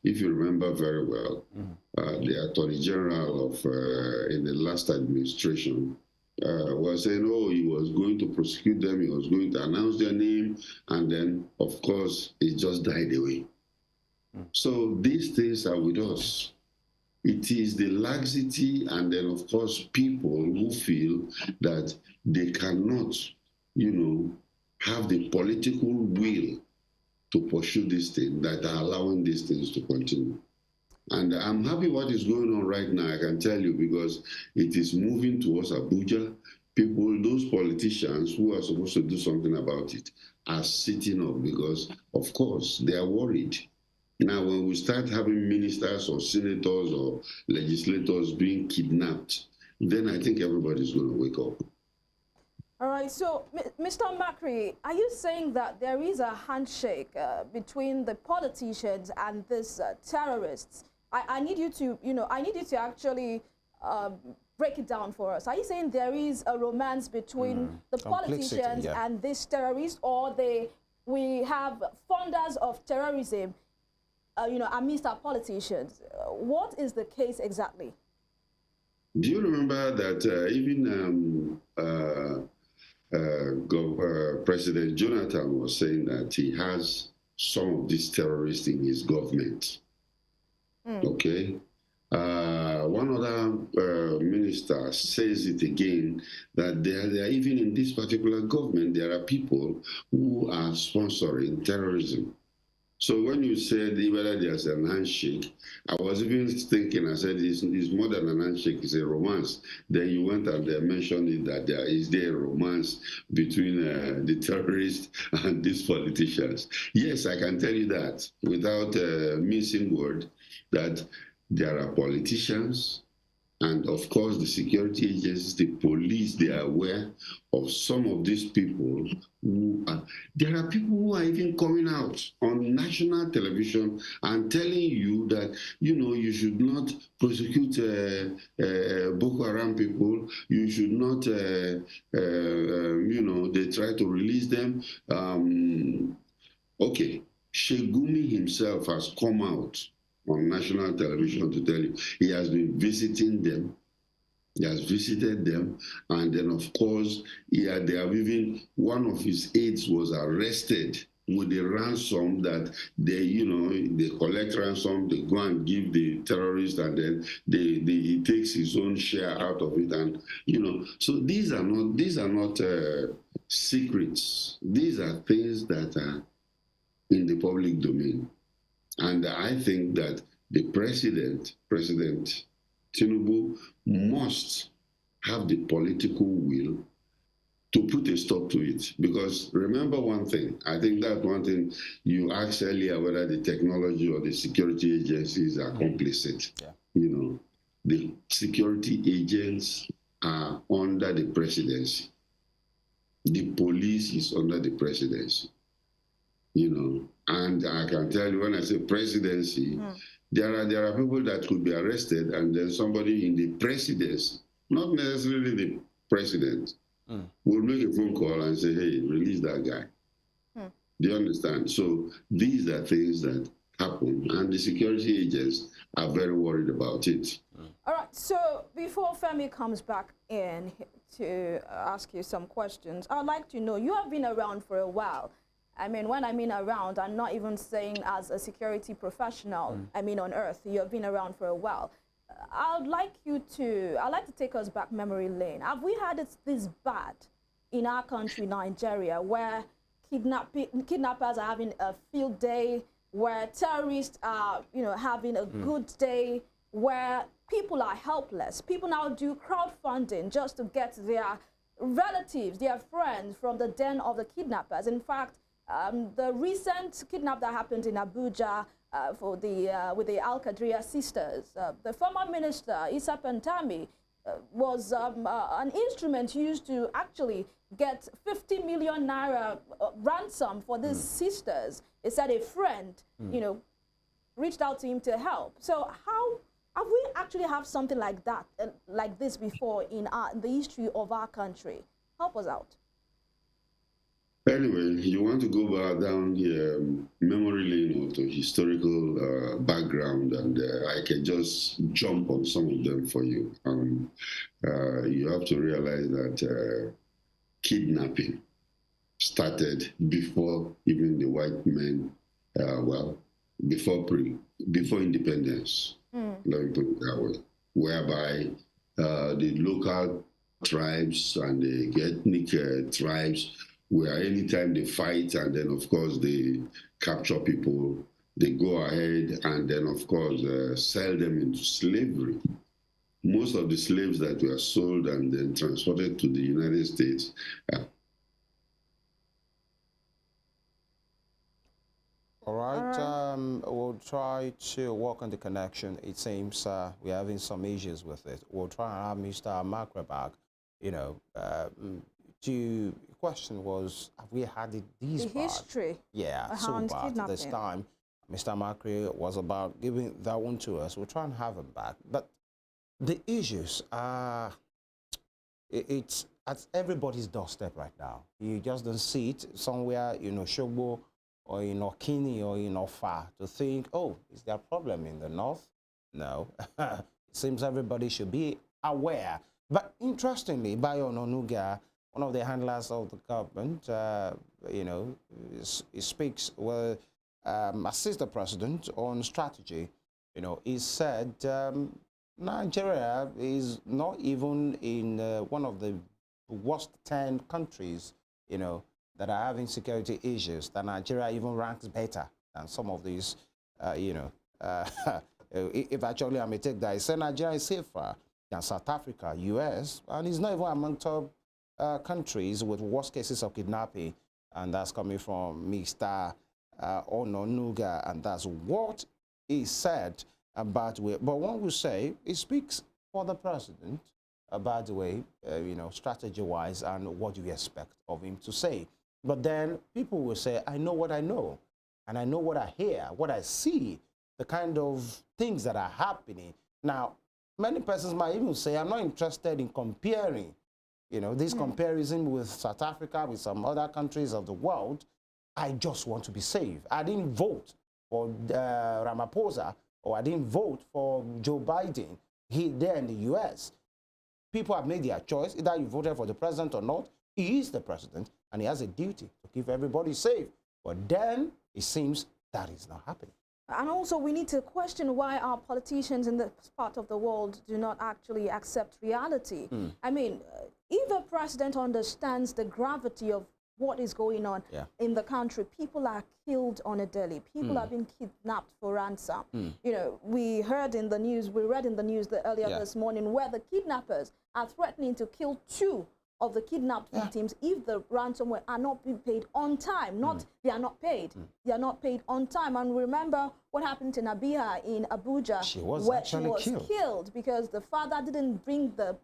if you remember very well, the Attorney General of in the last administration was saying, oh, he was going to prosecute them, he was going to announce their name, and then, of course, it just died away. So these things are with us. It is the laxity and then, of course, people who feel that they cannot, have the political will to pursue this thing that are allowing these things to continue. And I'm happy what is going on right now, I can tell you, because it is moving towards Abuja. People, those politicians who are supposed to do something about it, are sitting up because, of course, they are worried. Now, when we start having ministers or senators or legislators being kidnapped, then I think everybody's going to wake up. All right, so Mr. Makri, are you saying that there is a handshake between the politicians and these terrorists? I need you to, I need you to actually break it down for us. Are you saying there is a romance between the politicians and these terrorists, or we have funders of terrorism, amidst our politicians? What is the case exactly? Do you remember that even President Jonathan was saying that he has some of these terrorists in his government? Okay. One other minister says it again, that there are even in this particular government, there are people who are sponsoring terrorism. So when you said whether there's an handshake, I was even thinking, I said it's more than an handshake, it's a romance. Then you went and mentioned it that there a romance between the terrorists and these politicians. Yes, I can tell you that without missing word, that there are politicians, and of course the security agencies, the police, they are aware of some of these people who are, there are people who are even coming out on national television and telling you that, you should not prosecute Boko Haram people, you should not, they try to release them. Okay, Shegumi himself has come out on national television to tell you he has been visiting them. He has visited them, and then of course, they have even, one of his aides was arrested with a ransom that they collect ransom, they go and give the terrorists, and then he takes his own share out of it, and so these are not secrets. These are things that are in the public domain. And I think that the President Tinubu, must have the political will to put a stop to it. Because remember one thing, I think that one thing you asked earlier, whether the technology or the security agencies are complicit. Yeah. You know, the security agents are under the presidency. The police is under the presidency. You know, and I can tell you, when I say presidency, there are people that could be arrested, and then somebody in the presidency, not necessarily the president, will make a phone call and say, hey, release that guy. Do you understand? So these are things that happen, and the security agents are very worried about it. All right, so before Femi comes back in to ask you some questions, I'd like to know, you have been around for a while. I mean, when I mean around, I'm not even saying as a security professional, I mean on earth. You have been around for a while. I'd like to take us back memory lane. Have we had it this bad in our country, Nigeria, where kidnappers are having a field day, where terrorists are, you know, having a good day, where people are helpless? People now do crowdfunding just to get their relatives, their friends from the den of the kidnappers. In fact, the recent kidnap that happened in Abuja with the Al-Qadria sisters, the former minister, Issa Pantami, was an instrument used to actually get 50 million naira ransom for these sisters. It said a friend, you know, reached out to him to help. So how have we actually have something like that, like this before in the history of our country? Help us out. Anyway, you want to go back down the memory lane or to historical background, and I can just jump on some of them for you. You have to realize that kidnapping started before even the white men, before independence, let me put it that way, whereby the local tribes and the ethnic tribes, where anytime they fight and then of course they capture people, they go ahead and then of course sell them into slavery. Most of the slaves that were sold and then transported to the United States. All right, we'll try to work on the connection. It seems we're having some issues with it. We'll try and have Mr. Makra back. You know, the question was, have we had it this bad? History. Yeah, so bad this time. Mr. Makri was about giving that one to us. We'll try and have him back. But the issues are, it's at everybody's doorstep right now. You just don't see it somewhere, you know, Shogbo or in Okini or in Ofa to think, oh, is there a problem in the north? No. It seems everybody should be aware. But interestingly, Bayo Ononuga, one of the handlers of the government, you know, he speaks, well, assist the president on strategy. You know, he said Nigeria is not even in one of the worst 10 countries, you know, that are having security issues. That Nigeria even ranks better than some of these, you know, if actually I may take that, he said Nigeria is safer than South Africa, US, and it's not even among top countries with worst cases of kidnapping, and that's coming from Mr. Ononuga, and that's what he said about the way. But one will say it speaks for the president about the way, you know, strategy-wise, and what do you expect of him to say. But then people will say, I know what I know, and I know what I hear, what I see, the kind of things that are happening. Now, many persons might even say, I'm not interested in comparing, you know, this comparison with South Africa, with some other countries of the world. I just want to be safe. I didn't vote for Ramaphosa, or I didn't vote for Joe Biden there in the US. People have made their choice. Either you voted for the president or not. He is the president, and he has a duty to keep everybody safe. But then it seems that is not happening. And also, we need to question why our politicians in this part of the world do not actually accept reality. I mean, if the president understands the gravity of what is going on in the country, people are killed on a daily. People are being kidnapped for ransom. You know, we heard in the news, we read in the news earlier this morning, where the kidnappers are threatening to kill 2 of the kidnapped victims if the ransomware are not being paid on time. Not they are not paid. They are not paid on time. And remember what happened to Nabiha in Abuja, where she was killed because the father didn't bring the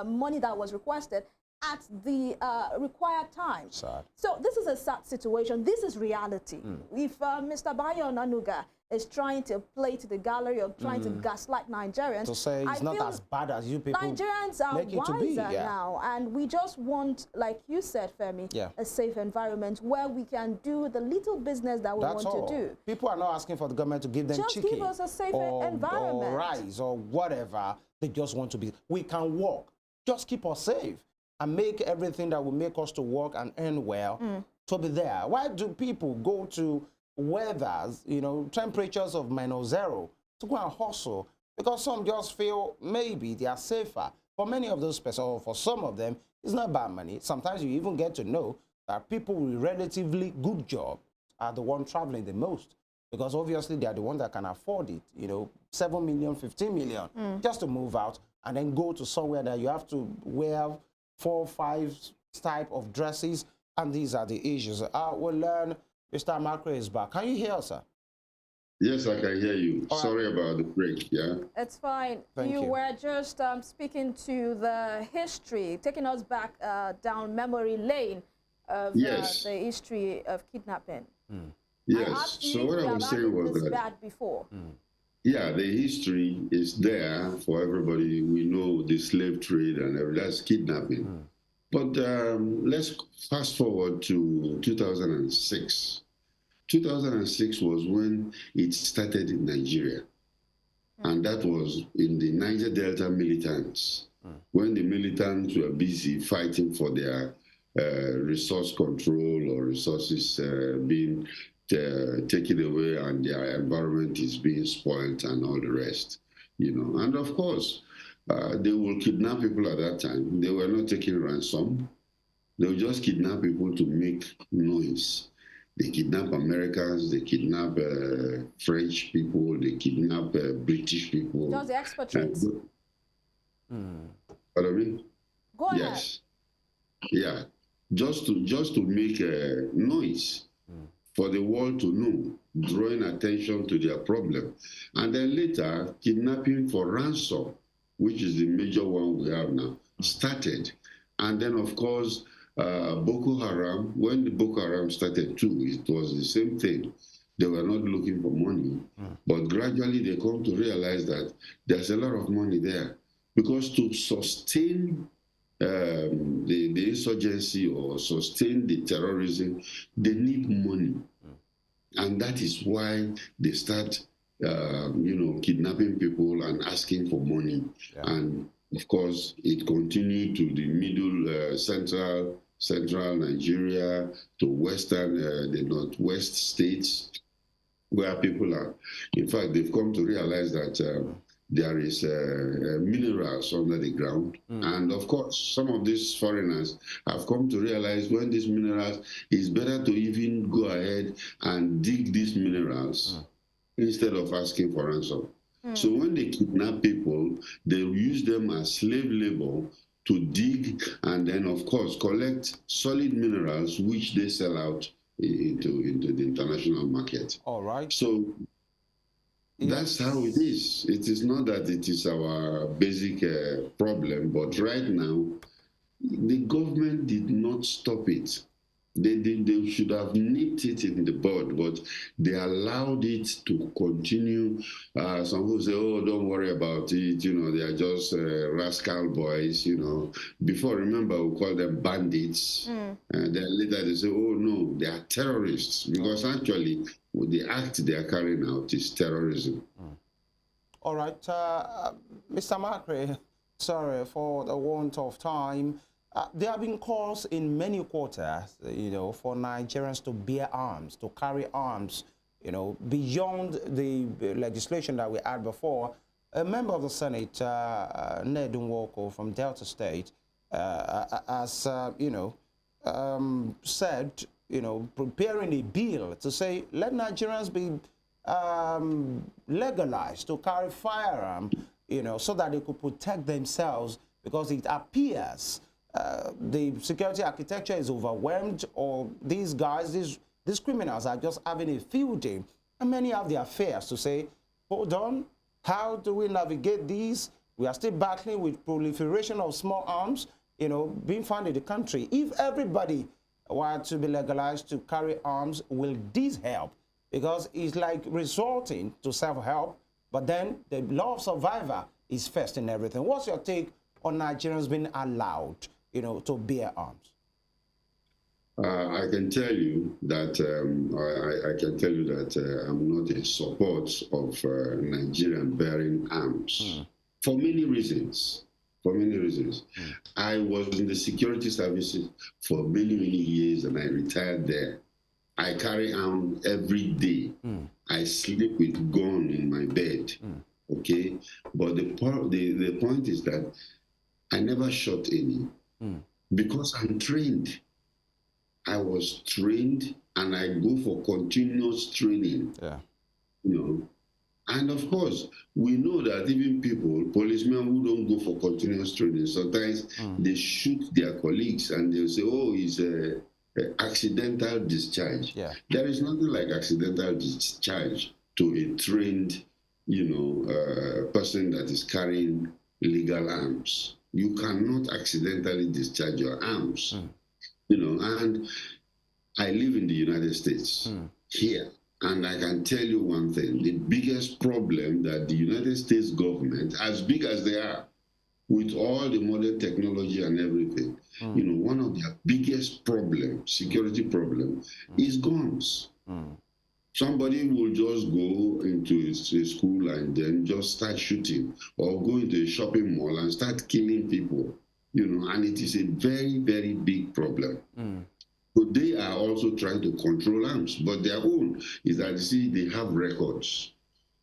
money that was requested at the required time. Sad. So this is a sad situation. This is reality. If Mr. Bayo Nanuga is trying to play to the gallery or trying to gaslight Nigerians, to say it's not as bad as you people Nigerians are wiser now, and we just want, like you said, Femi, a safe environment where we can do the little business that we want to do. People are not asking for the government to give them just chicken give us a safe environment or rice or whatever. They just want to be. We can walk. Just keep us safe and make everything that will make us to work and earn well to be there. Why do people go to weathers, you know, temperatures of -0 to go and hustle? Because some just feel maybe they are safer. For many of those persons, or for some of them, it's not bad money. Sometimes you even get to know that people with relatively good job are the ones traveling the most, because obviously they are the ones that can afford it, you know, 7 million, 15 million, just to move out and then go to somewhere that you have to wear 4 or 5 type of dresses, and these are the issues. We'll learn. Mr. Macro is back. Can you hear us, sir? Yes, I can hear you. Sorry about the break, It's fine. Thank you. You were just speaking to the history, taking us back down memory lane of the history of kidnapping. Yes, so what I was saying was that bad before. Yeah, the history is there for everybody. We know the slave trade and everything. That's kidnapping. But let's fast forward to 2006. 2006 was when it started in Nigeria. And that was in the Niger Delta militants, when the militants were busy fighting for their resource control or resources being taken away, and their environment is being spoiled and all the rest, you know. And of course, they will kidnap people at that time. They were not taking ransom. They would just kidnap people to make noise. They kidnap Americans, they kidnap French people, they kidnap British people. Just the expatriates. What I mean? Go ahead. Yes. Yeah. Just to make a noise for the world to know, drawing attention to their problem. And then later, kidnapping for ransom, which is the major one we have now, started. And then, of course, Boko Haram, when the Boko Haram started too, it was the same thing. They were not looking for money, but gradually they come to realize that there's a lot of money there. Because to sustain the insurgency or sustain the terrorism, they need money. And that is why they start, you know, kidnapping people and asking for money. And of course, it continued to the middle, central Nigeria, to western, the northwest states, where people are. In fact, they've come to realize that there is minerals under the ground. And of course, some of these foreigners have come to realize when these minerals, it's better to even go ahead and dig these minerals instead of asking for ransom. So when they kidnap people, they use them as slave labor to dig and then, of course, collect solid minerals, which they sell out into the international market. All right. So that's how it is. It is not that it is our basic problem, but right now, the government did not stop it. They should have nipped it in the bud, but they allowed it to continue. Some people say, oh, don't worry about it. You know, they are just rascal boys, you know. Before, remember, we called them bandits. And then later they say, oh, no, they are terrorists. Because actually, the act they are carrying out is terrorism. All right. Mr. Macri, sorry for the want of time. There have been calls in many quarters, you know, for Nigerians to bear arms, to carry arms, you know, beyond the legislation that we had before. A member of the Senate, Ned Nwoko from Delta State, has, you know, said, you know, preparing a bill to say, let Nigerians be legalized to carry firearm, you know, so that they could protect themselves, because it appears the security architecture is overwhelmed, or these guys, these criminals are just having a field day, and many have their fears to say, hold on, how do we navigate these? We are still battling with proliferation of small arms, you know, being found in the country. If everybody were to be legalized to carry arms, will this help? Because it's like resorting to self-help, but then the law of survivor is first in everything. What's your take on Nigerians being allowed, you know, to bear arms? I can tell you that I'm not in support of Nigerian bearing arms for many reasons. For many reasons, I was in the security services for many years, and I retired there. I carry arms every day. I sleep with gun in my bed. Okay, but the point is that I never shot any because I'm trained. I was trained, and I go for continuous training. Yeah, you know, and of course we know that even policemen who don't go for continuous training, sometimes they shoot their colleagues, and they'll say, "Oh, it's a accidental discharge." Yeah. There is nothing like accidental discharge to a trained, person that is carrying legal arms. You cannot accidentally discharge your arms. And I live in the United States here, and I can tell you one thing: the biggest problem that the United States government, as big as they are, with all the modern technology and everything, one of their biggest security problem, is guns. Somebody will just go into a school and then just start shooting, or go into a shopping mall and start killing people, and it is a very, very big problem. So they are also trying to control arms, but their own is that, you see, they have records,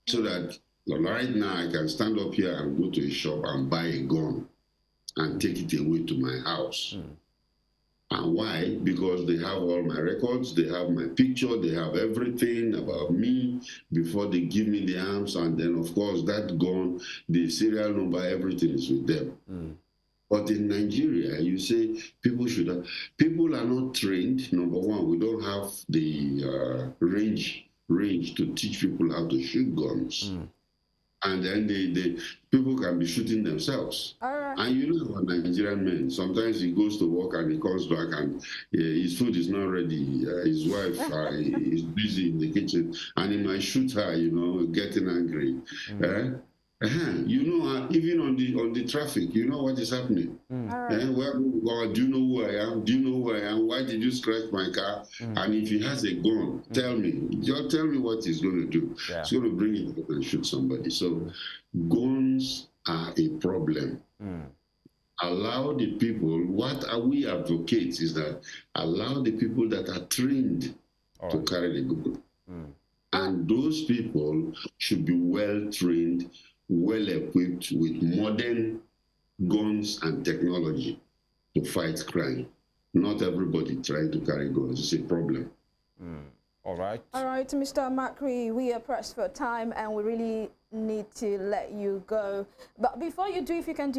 so that right now I can stand up here and go to a shop and buy a gun and take it away to my house. And why? Because they have all my records, they have my picture, they have everything about me before they give me the arms. And then, of course, that gun, the serial number, everything is with them. But in Nigeria, you say people are not trained. Number one, we don't have the range to teach people how to shoot guns. And then people can be shooting themselves. And you know about Nigerian men, sometimes he goes to work and he comes back and his food is not ready. His wife is busy in the kitchen, and he might shoot her, getting angry. Even on the traffic, you know what is happening. Well, do you know who I am? Do you know who I am? Why did you scratch my car? And if he has a gun, tell me. Just tell me what he's going to do. Yeah. He's going to bring it up and shoot somebody. So guns are a problem. Allow the people, what we advocate is that allow the people that are trained to carry the gun. And those people should be well trained, well equipped with modern guns and technology to fight crime. Not everybody trying to carry guns. It's a problem. All right. All right, Mr. Makri, we are pressed for time and we really need to let you go. But before you do, if you can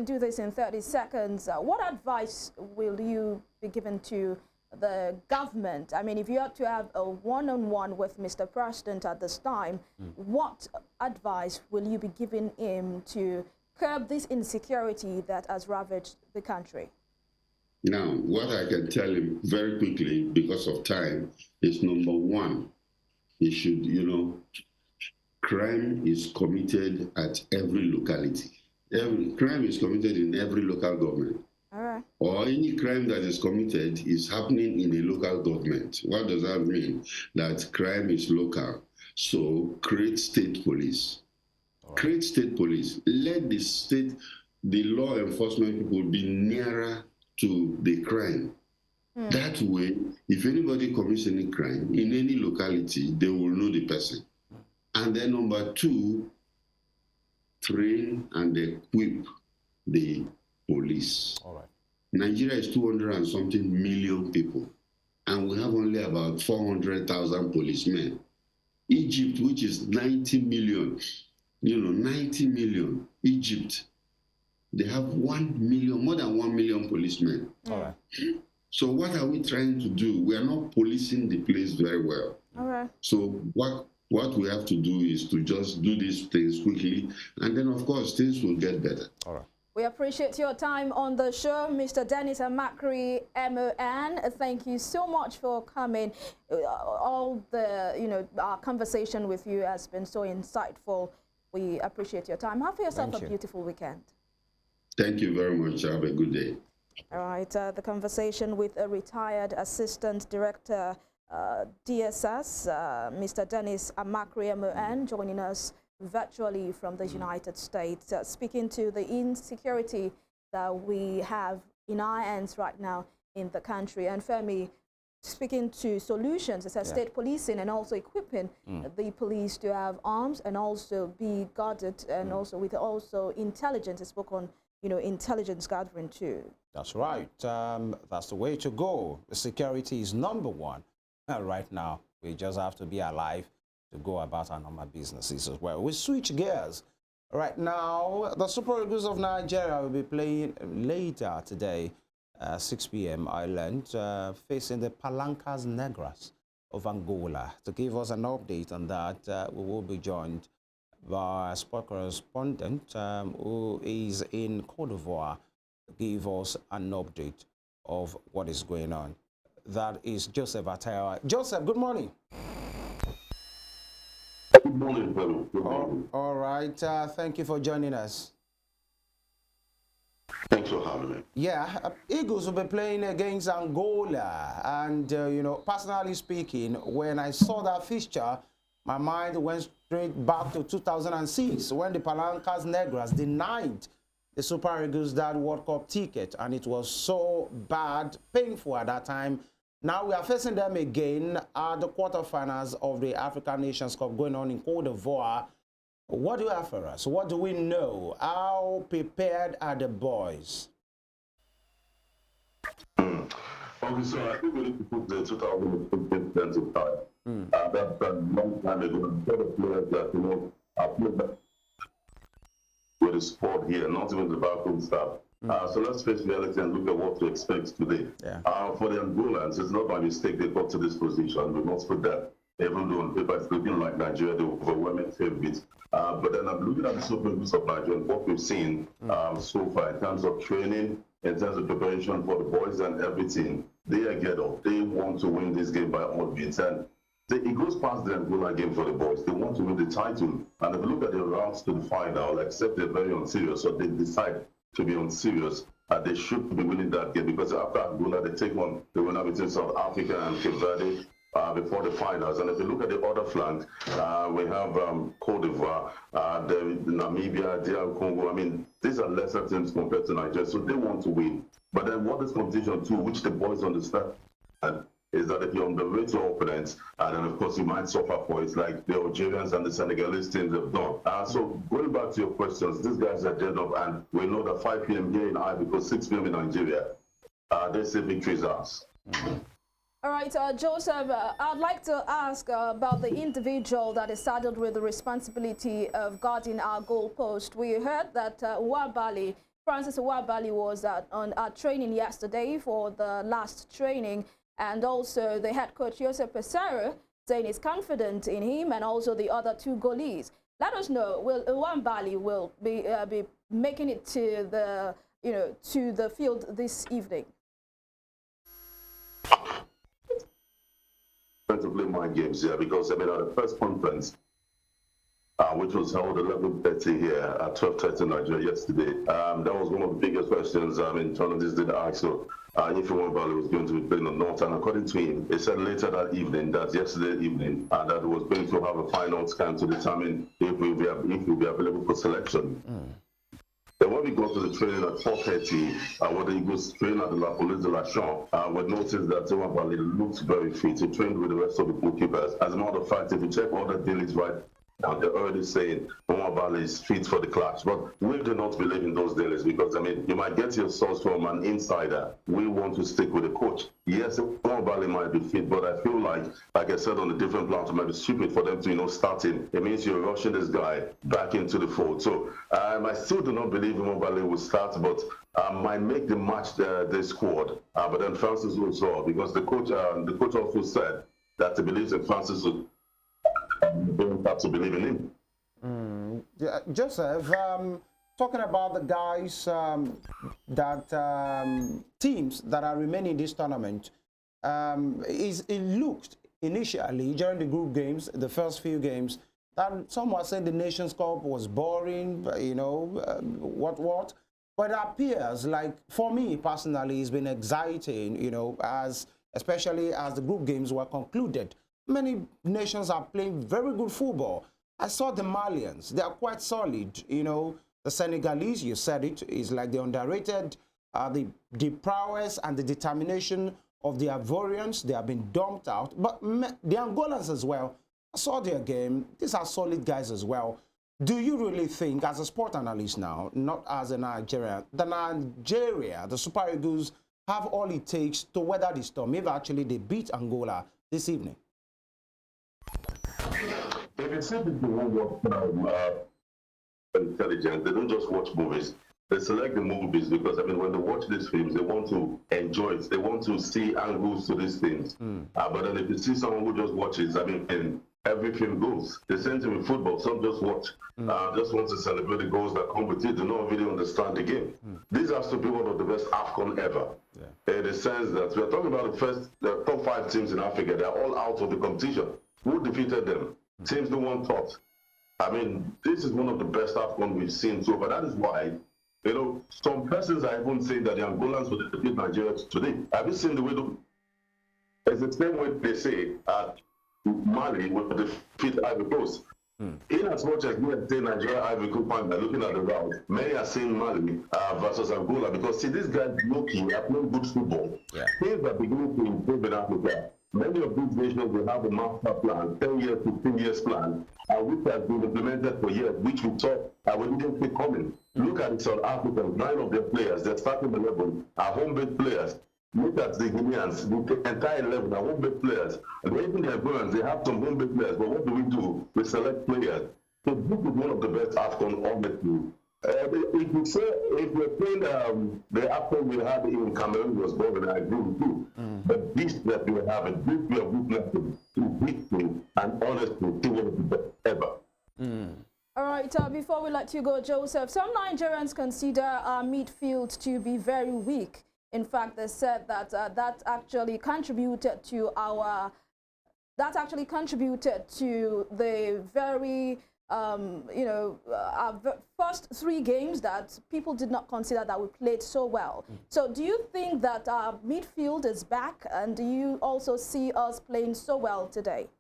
do this in 30 seconds, what advice will you be given to the government? I mean, if you had to have a one-on-one with Mr. President at this time, what advice will you be giving him to curb this insecurity that has ravaged the country? Now, what I can tell him very quickly, because of time, is number one, he should, crime is committed at every locality. Crime is committed in every local government. All right. Or any crime that is committed is happening in a local government. What does that mean? That crime is local. So create state police. Right. Create state police. Let the law enforcement people be nearer to the crime. That way, if anybody commits any crime in any locality, they will know the person. And then number two, train and equip the police. All right. Nigeria is 200 and something million people, and we have only about 400,000 policemen. Egypt, which is 90 million, 90 million, Egypt, they have 1 million, more than 1 million policemen. All right. So what are we trying to do? We are not policing the place very well. All right. So what we have to do is to just do these things quickly, and then of course things will get better. All right. We appreciate your time on the show, Mr. Dennis Amakri, MON. Thank you so much for coming. All the, our conversation with you has been so insightful. We appreciate your time. Have yourself a beautiful weekend. Thank you very much. Have a good day. All right. The conversation with a retired Assistant Director, DSS, Mr. Dennis Amakri, MON, joining us virtually from the United States, speaking to the insecurity that we have in our hands right now in the country. And Femi, speaking to solutions, it says state policing and also equipping the police to have arms and also be guarded, and also with intelligence. It spoke on, intelligence gathering too. That's right. That's the way to go. Security is #1 right now. We just have to be alive to go about our normal businesses as well. We switch gears. Right now, the Super Eagles of Nigeria will be playing later today, 6 p.m. Ireland, facing the Palancas Negras of Angola. To give us an update on that, we will be joined by a sport correspondent who is in Cote d'Ivoire to give us an update of what is going on. That is Joseph Atayawa. Joseph, good morning. Good morning, brother. Good morning. All right. Thank you for joining us. Thanks for having me. Yeah, Eagles will be playing against Angola. And, personally speaking, when I saw that fixture, my mind went straight back to 2006 when the Palancas Negras denied the Super Eagles that World Cup ticket. And it was so bad, painful at that time. Now we are facing them again at the quarterfinals of the African Nations Cup going on in Cote d'Ivoire. What do you have for us? What do we know? How prepared are the boys? Okay, so I think we need to put the 2015 to time. That's a long time ago. The players that, are playing with the sport here, not even the backroom staff. So let's face reality and look at what to expect today. For the Angolans, it's not by mistake they got to this position. We must put that, even though on paper it's looking like Nigeria, the overwhelming favourites. But then I'm looking at the Super Eagles of Nigeria and what we've seen so far in terms of training, in terms of preparation for the boys and everything. They are geared up. They want to win this game by all means. And it goes past the Angola game for the boys. They want to win the title. And if you look at the routes to the final, except they're very unserious, so they decide to be unserious, they should be winning that game, because after Angola, they take on the winner between South Africa and Cape Verde before the finals. And if you look at the other flank, we have Cote d'Ivoire, Namibia, DR Congo. I mean, these are lesser teams compared to Nigeria, so they want to win. But then what is competition too, which the boys understand, is that if you underrate your opponents, and then of course you might suffer for it, like the Algerians and the Senegalese teams have done. So going back to your questions, these guys are geared up, and we know that 5 p.m. here in Ivory Coast, 6 p.m. in Nigeria, they say victory is ours. All right, Joseph, I'd like to ask about the individual that is saddled with the responsibility of guarding our goalpost. We heard that Francis Uwabali was on our training yesterday for the last training. And also the head coach, Joseph Pesaro, saying he's confident in him and also the other 2 goalies. Let us know, will Uwabali will be making it to the, to the field this evening? I'm going to play my games here because, at the first conference, which was held at 11:30 here at 12:30 Nigeria yesterday, that was one of the biggest questions journalists did ask. So, if Uwabali was going to be playing or not, and according to him, he said later that evening, that yesterday evening, that he was going to have a final scan to determine if he will be available for selection. Then when we got to the training at 4:30, when the Eagles trained at the La Police de la Chambre, we noticed that Uwabali looked very fit. He trained with the rest of the goalkeepers. As a matter of fact, if you check all the dailies right Now they're already saying Mwabali is fit for the clash, but we do not believe in those dealings because, I mean, you might get your source from an insider. We want to stick with the coach. Yes, Mwabali might be fit, but I feel like I said on a different platform, it might be stupid for them to, start him. It means you're rushing this guy back into the fold. So I still do not believe Mwabali will start, but might make the match the squad. But then Francis will saw because the coach also said that he believes in Francis will don't have to believe in him. Yeah, Joseph, talking about the guys teams that are remaining in this tournament, it looked initially during the group games, the first few games, that some were saying the Nations Cup was boring, what. But it appears like, for me personally, it's been exciting, especially as the group games were concluded. Many nations are playing very good football. I saw the Malians. They are quite solid. The Senegalese, you said it, is like the underrated, the prowess and the determination of the Ivorians. They have been dumped out. But the Angolans as well, I saw their game. These are solid guys as well. Do you really think, as a sport analyst now, not as a Nigerian, the Super Eagles have all it takes to weather the storm if actually they beat Angola this evening? If you see people who watch intelligence, they don't just watch movies. They select the movies because, I mean, when they watch these films, they want to enjoy it. They want to see angles to these things. But then if you see someone who just watches, I mean, and every film goes. The same thing with football. Some just watch, just want to celebrate the goals that come with it. They don't really understand the game. These have to be one of the best AFCON ever. In the sense that we are talking about the top 5 teams in Africa. They are all out of the competition. Who defeated them? Teams no one thought. I mean, this is one of the best AFCON we've seen. So, but that is why, some persons are even saying that the Angolans will defeat Nigeria today. Have you seen the way it's the same way they say Mali will defeat Ivory Coast. In as much as we are saying Nigeria, Ivory Coast, by looking at the route, many are saying Mali versus Angola because, see, these guys looking are playing good football. Things are beginning to improve in Africa. Many of these nations will have a master plan, 10 years, 15 years plan, which has been implemented for years, which we thought we didn't see coming. Look at South Africa, 9 of their players, they're starting 11, are home-based players. Look at the Guineans, the entire 11 are home-based players. And even the Ivorians, they have some home-based players, but what do? We select players. So this is one of the best AFCON honestly. If we're playing the AFCON we had in Cameroon was boring, and I agree with you. But this that we have, this we are witnessing to victory and honestly, it was the best ever. All right, before we let you go, Joseph, some Nigerians consider our midfield to be very weak. In fact, they said that that actually contributed to the very our first 3 games that people did not consider that we played so well. So do you think that our midfield is back, and do you also see us playing so well today?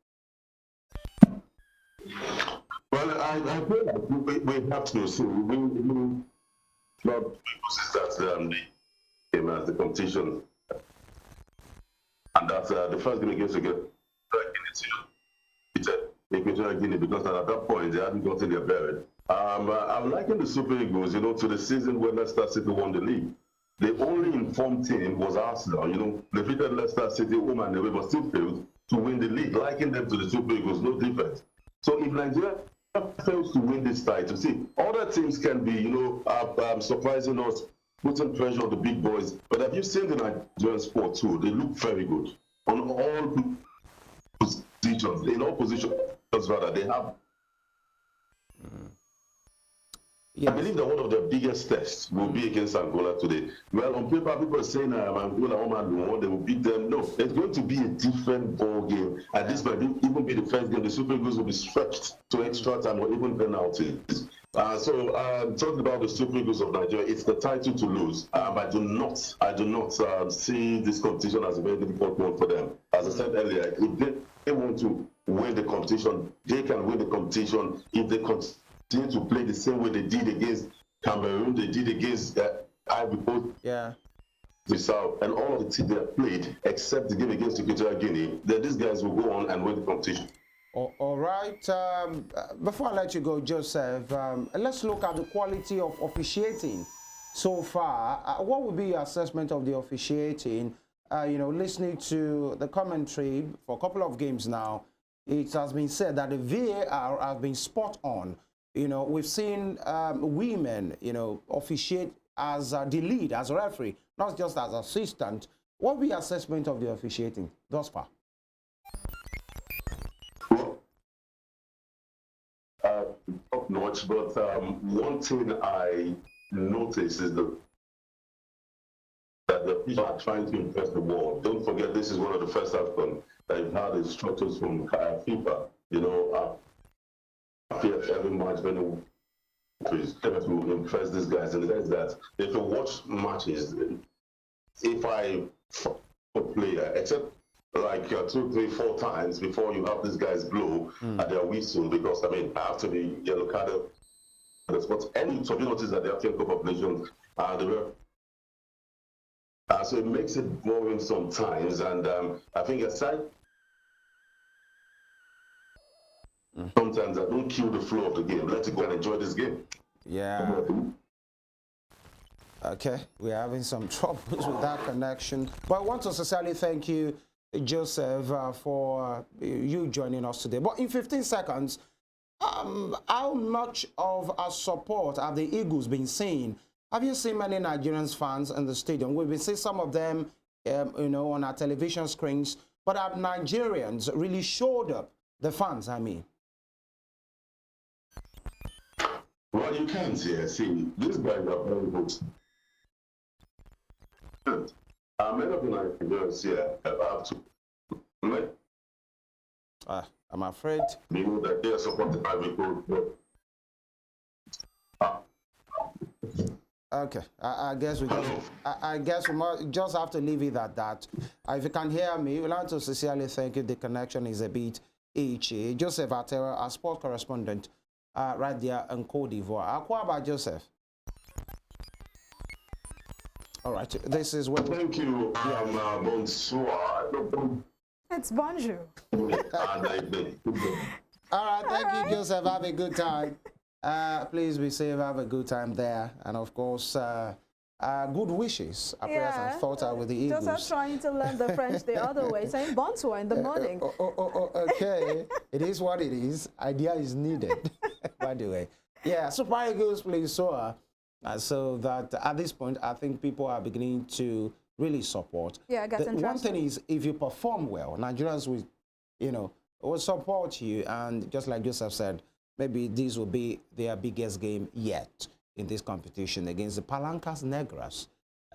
Well, I feel like we have to see. We not that the game as the competition, and that's the first game against Equatorial Guinea, because at that point they hadn't gotten their bearings. I'm liking the Super Eagles, to the season when Leicester City won the league. The only informed team was Arsenal, defeated Leicester City home and away, but still failed to win the league, liking them to the Super Eagles, no difference. So if Nigeria fails to win this title, see, other teams can be, surprising us, putting pressure on the big boys. But have you seen the Nigerian sport too? They look very good on all positions, in all positions. Rather, they have. I believe that one of the biggest tests will be against Angola today. Well, on paper, people are saying Angola, they will beat them. No, it's going to be a different ball game, and this might even be the first game the Super Eagles will be stretched to extra time or even penalties. Talking about the Super Eagles of Nigeria, it's the title to lose. I do not see this competition as a very difficult one for them. As I said earlier, if they want to win the competition, they can win the competition if they continue to play the same way they did against Cameroon, they did against Ivory Coast, Bissau, and all of the teams they have played, except the game against Equatorial Guinea. Then these guys will go on and win the competition. All right. Before I let you go, Joseph, let's look at the quality of officiating so far. What would be your assessment of the officiating? Listening to the commentary for a couple of games now, it has been said that the VAR has been spot on. We've seen women, officiate as the lead, as a referee, not just as assistant. What would be your assessment of the officiating thus far? Top notch, but one thing I noticed is that the people are trying to impress the world. Don't forget, this is one of the first AFCON that you've had instructors from FIFA. Every match when to impress these guys, and the sense that if you watch matches, if I a player, except like 2, 3, 4 times before you have these guys blow at their whistle, because I mean, after the yellow card, but any so you notice that the African Cup of Nations so it makes it boring sometimes, and I think aside sometimes I don't kill the flow of the game. Let it go and enjoy this game. Yeah. Okay, we're having some troubles with that connection. But I want to sincerely thank you, Joseph, for you joining us today. But in 15 seconds, how much of a support have the Eagles been seeing? Have you seen many Nigerian fans in the stadium? We've been seeing some of them, on our television screens. But have Nigerians really showed up? The fans, I mean. Well, you can see, these guys are very good. Many of the Nigerians here have to. I'm afraid. You know that they are supported by the Okay, I guess we might just have to leave it at that. If you can hear me, we'd like to sincerely thank you. The connection is a bit itchy. Joseph Atera, our sports correspondent, right there in Côte d'Ivoire. What about Joseph? All right, this is what. Thank you. Bonsoir. It's bonjour. All right, thank you, Joseph. Have a good time. Please be safe. Have a good time there, and of course, good wishes. Our prayers and thoughts are with the Eagles. Joseph trying to learn the French the other way, saying bonsoir in the morning. Okay, it is what it is. Idea is needed. By the way, yeah. Super Eagles play so that at this point, I think people are beginning to really support. Yeah, I guess one thing is, if you perform well, Nigerians will support you, and just like Joseph said, maybe this will be their biggest game yet in this competition against the Palancas Negras.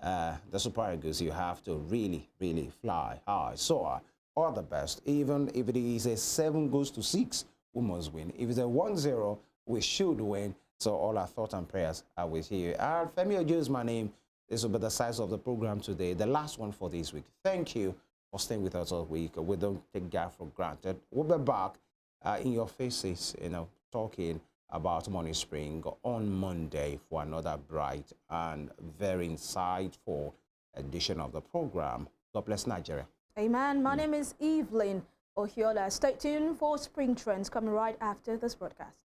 The Super Eagles, you have to really, really fly high. So, all the best. Even if it is a 7-6, we must win. If it's a 1-0, we should win. So all our thoughts and prayers are with you. Femi Ojo is my name. This will be the size of the program today, the last one for this week. Thank you for staying with us all week. We don't take that for granted. We'll be back in your faces, talking about Morning Spring on Monday for another bright and very insightful edition of the program. God bless Nigeria. Amen. My name is Evelyn Ohiola. Stay tuned for Spring Trends coming right after this broadcast.